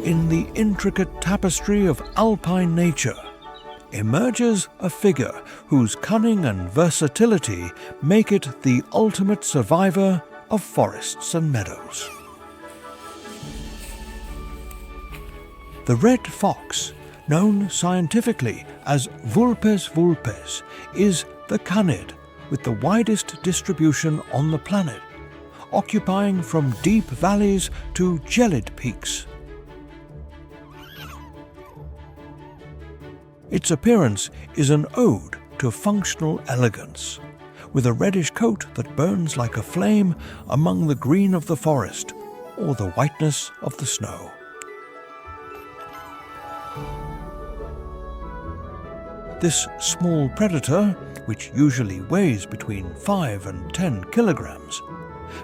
In the intricate tapestry of alpine nature emerges a figure whose cunning and versatility make it the ultimate survivor of forests and meadows. The red fox, known scientifically as Vulpes vulpes, is the canid with the widest distribution on the planet, occupying from deep valleys to gelid peaks. Its appearance is an ode to functional elegance, with a reddish coat that burns like a flame among the green of the forest or the whiteness of the snow. This small predator, which usually weighs between 5 and 10 kilograms,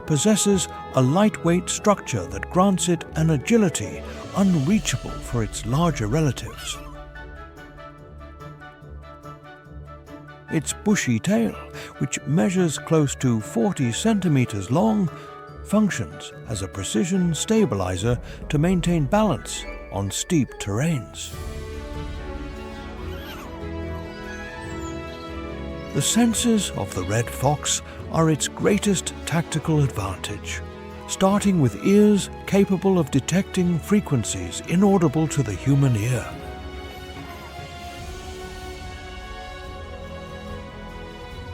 possesses a lightweight structure that grants it an agility unreachable for its larger relatives. Its bushy tail, which measures close to 40 centimeters long, functions as a precision stabilizer to maintain balance on steep terrains. The senses of the red fox are its greatest tactical advantage, starting with ears capable of detecting frequencies inaudible to the human ear.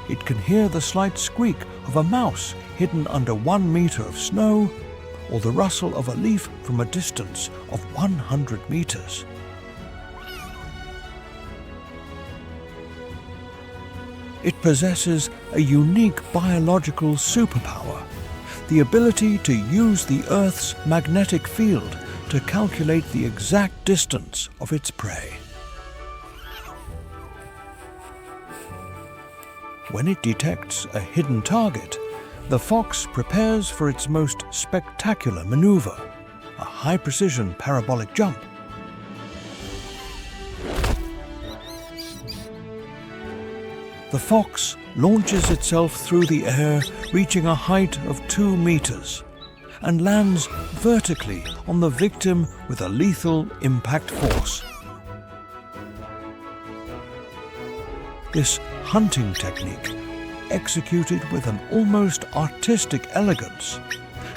It can hear the slight squeak of a mouse hidden under 1 meter of snow, or the rustle of a leaf from a distance of 100 meters. It possesses a unique biological superpower, the ability to use the Earth's magnetic field to calculate the exact distance of its prey. When it detects a hidden target, the fox prepares for its most spectacular maneuver, a high-precision parabolic jump. The fox launches itself through the air, reaching a height of 2 meters, and lands vertically on the victim with a lethal impact force. This hunting technique, executed with an almost artistic elegance,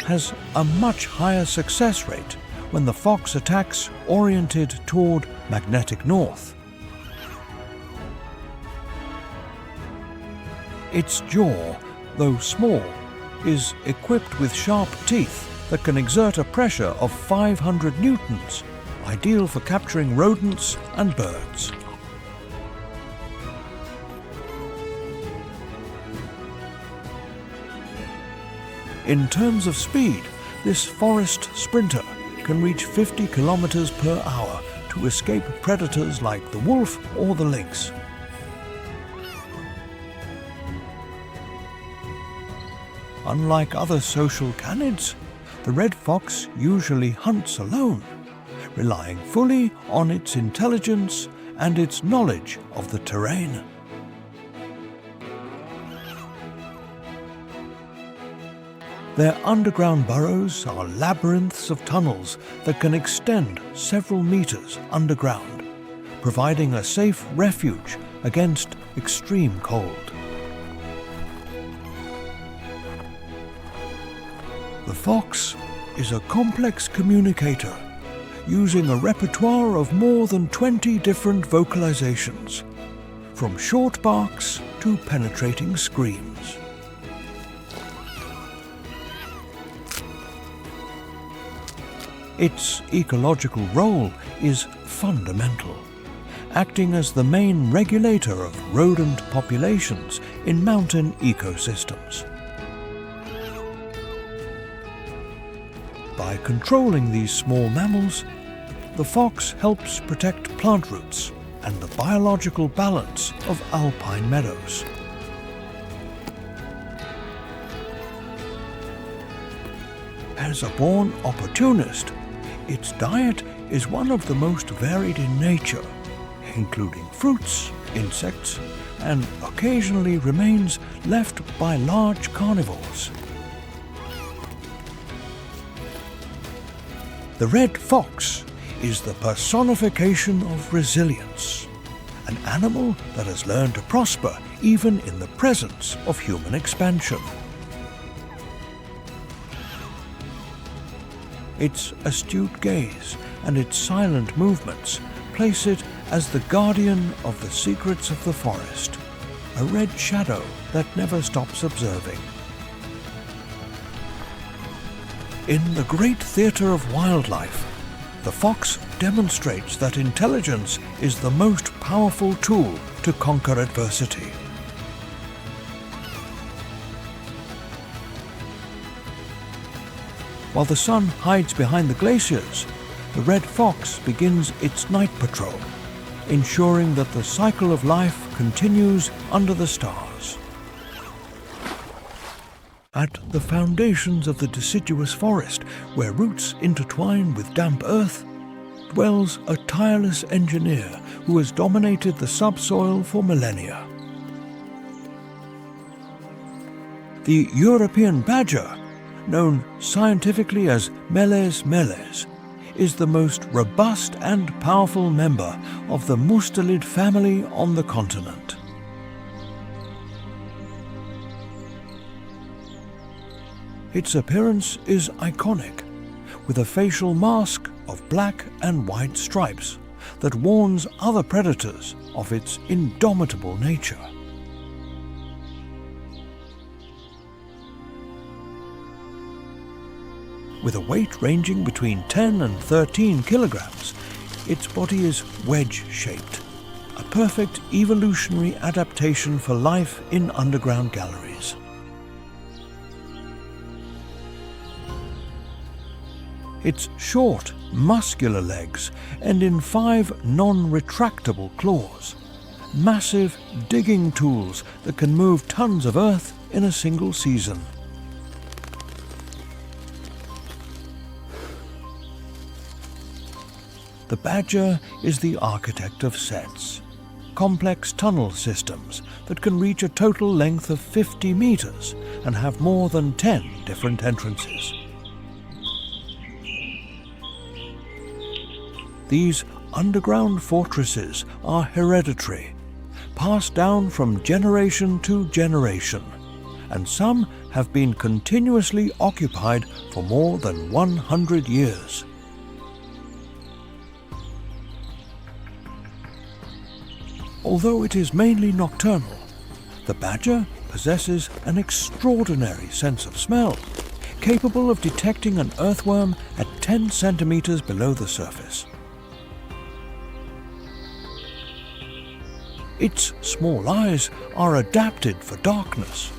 has a much higher success rate when the fox attacks oriented toward magnetic north. Its jaw, though small, is equipped with sharp teeth that can exert a pressure of 500 newtons, ideal for capturing rodents and birds. In terms of speed, this forest sprinter can reach 50 kilometers per hour to escape predators like the wolf or the lynx. Unlike other social canids, the red fox usually hunts alone, relying fully on its intelligence and its knowledge of the terrain. Their underground burrows are labyrinths of tunnels that can extend several meters underground, providing a safe refuge against extreme cold. The fox is a complex communicator, using a repertoire of more than 20 different vocalizations, from short barks to penetrating screams. Its ecological role is fundamental, acting as the main regulator of rodent populations in mountain ecosystems. By controlling these small mammals, the fox helps protect plant roots and the biological balance of alpine meadows. As a born opportunist, its diet is one of the most varied in nature, including fruits, insects, and occasionally remains left by large carnivores. The red fox is the personification of resilience, an animal that has learned to prosper even in the presence of human expansion. Its astute gaze and its silent movements place it as the guardian of the secrets of the forest, a red shadow that never stops observing. In the great theatre of wildlife, the fox demonstrates that intelligence is the most powerful tool to conquer adversity. While the sun hides behind the glaciers, the red fox begins its night patrol, ensuring that the cycle of life continues under the stars. At the foundations of the deciduous forest, where roots intertwine with damp earth, dwells a tireless engineer who has dominated the subsoil for millennia. The European badger, known scientifically as Meles meles, is the most robust and powerful member of the mustelid family on the continent. Its appearance is iconic, with a facial mask of black and white stripes that warns other predators of its indomitable nature. With a weight ranging between 10 and 13 kilograms, its body is wedge-shaped, a perfect evolutionary adaptation for life in underground galleries. Its short, muscular legs end in 5 non-retractable claws, massive digging tools that can move tons of earth in a single season. The badger is the architect of sets, complex tunnel systems that can reach a total length of 50 meters and have more than 10 different entrances. These underground fortresses are hereditary, passed down from generation to generation, and some have been continuously occupied for more than 100 years. Although it is mainly nocturnal, the badger possesses an extraordinary sense of smell, capable of detecting an earthworm at 10 centimeters below the surface. Its small eyes are adapted for darkness,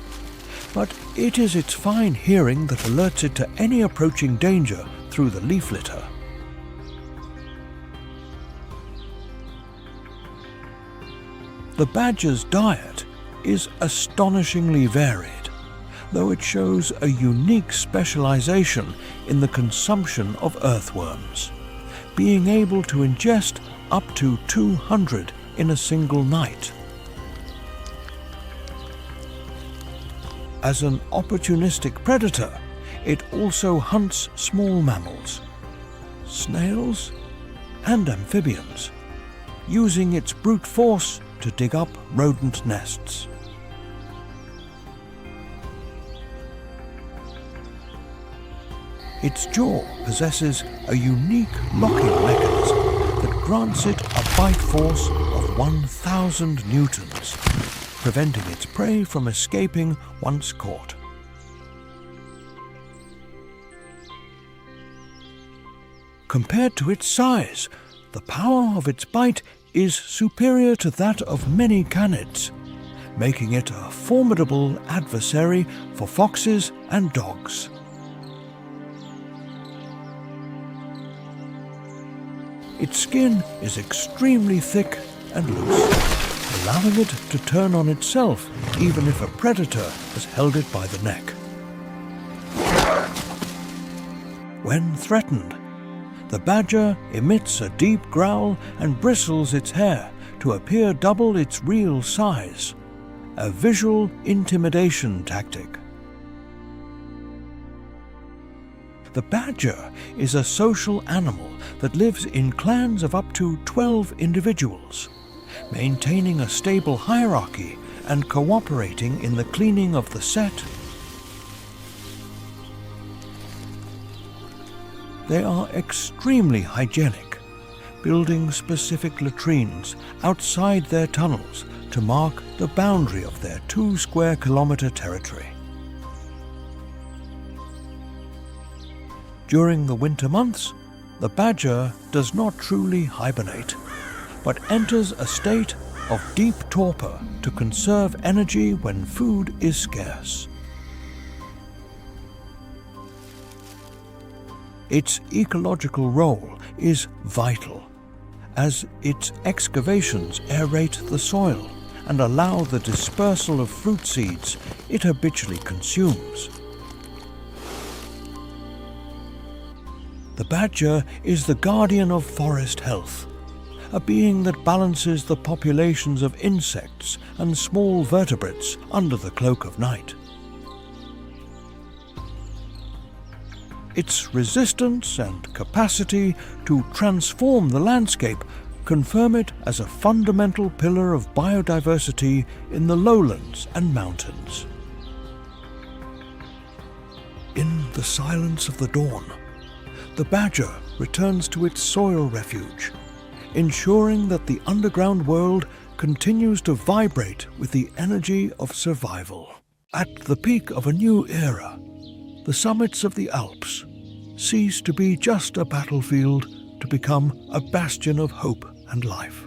but it is its fine hearing that alerts it to any approaching danger through the leaf litter. The badger's diet is astonishingly varied, though it shows a unique specialization in the consumption of earthworms, being able to ingest up to 200 in a single night. As an opportunistic predator, it also hunts small mammals, snails, and amphibians, using its brute force to dig up rodent nests. Its jaw possesses a unique locking mechanism that grants it a bite force of 1,000 newtons, preventing its prey from escaping once caught. Compared to its size, the power of its bite is superior to that of many canids, making it a formidable adversary for foxes and dogs. Its skin is extremely thick and loose, allowing it to turn on itself even if a predator has held it by the neck. When threatened, the badger emits a deep growl and bristles its hair to appear double its real size, a visual intimidation tactic. The badger is a social animal that lives in clans of up to 12 individuals, maintaining a stable hierarchy and cooperating in the cleaning of the set. They are extremely hygienic, building specific latrines outside their tunnels to mark the boundary of their 2 square kilometer territory. During the winter months, the badger does not truly hibernate, but enters a state of deep torpor to conserve energy when food is scarce. Its ecological role is vital, as its excavations aerate the soil and allow the dispersal of fruit seeds it habitually consumes. The badger is the guardian of forest health, a being that balances the populations of insects and small vertebrates under the cloak of night. Its resistance and capacity to transform the landscape confirm it as a fundamental pillar of biodiversity in the lowlands and mountains. In the silence of the dawn, the badger returns to its soil refuge, ensuring that the underground world continues to vibrate with the energy of survival. At the peak of a new era, the summits of the Alps cease to be just a battlefield to become a bastion of hope and life.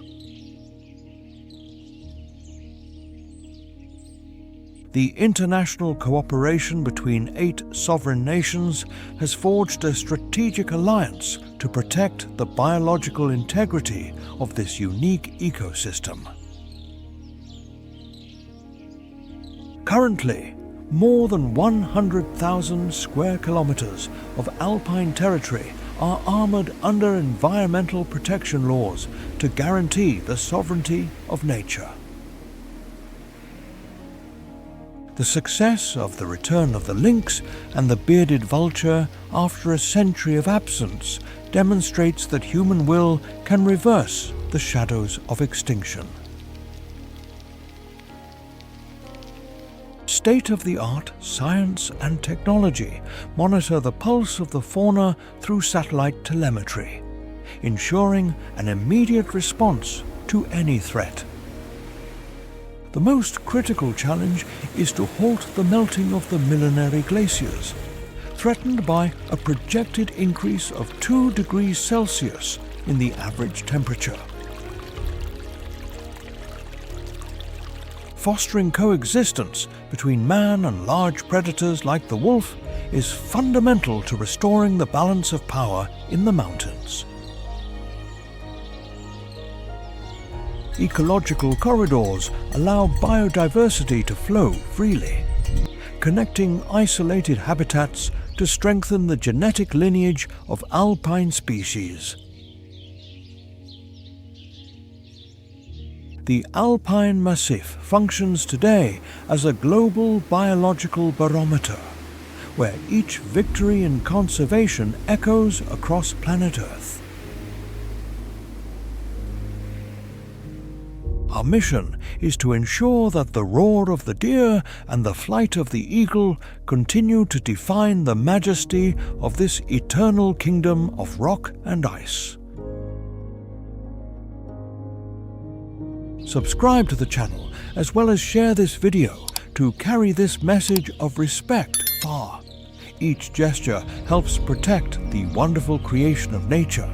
The international cooperation between 8 sovereign nations has forged a strategic alliance to protect the biological integrity of this unique ecosystem. Currently, more than 100,000 square kilometers of alpine territory are armored under environmental protection laws to guarantee the sovereignty of nature. The success of the return of the lynx and the bearded vulture after a century of absence demonstrates that human will can reverse the shadows of extinction. State-of-the-art science and technology monitor the pulse of the fauna through satellite telemetry, ensuring an immediate response to any threat. The most critical challenge is to halt the melting of the millenary glaciers, threatened by a projected increase of 2 degrees Celsius in the average temperature. Fostering coexistence between man and large predators like the wolf is fundamental to restoring the balance of power in the mountains. Ecological corridors allow biodiversity to flow freely, connecting isolated habitats to strengthen the genetic lineage of alpine species. The alpine massif functions today as a global biological barometer, where each victory in conservation echoes across planet Earth. Our mission is to ensure that the roar of the deer and the flight of the eagle continue to define the majesty of this eternal kingdom of rock and ice. Subscribe to the channel as well as share this video to carry this message of respect far. Each gesture helps protect the wonderful creation of nature.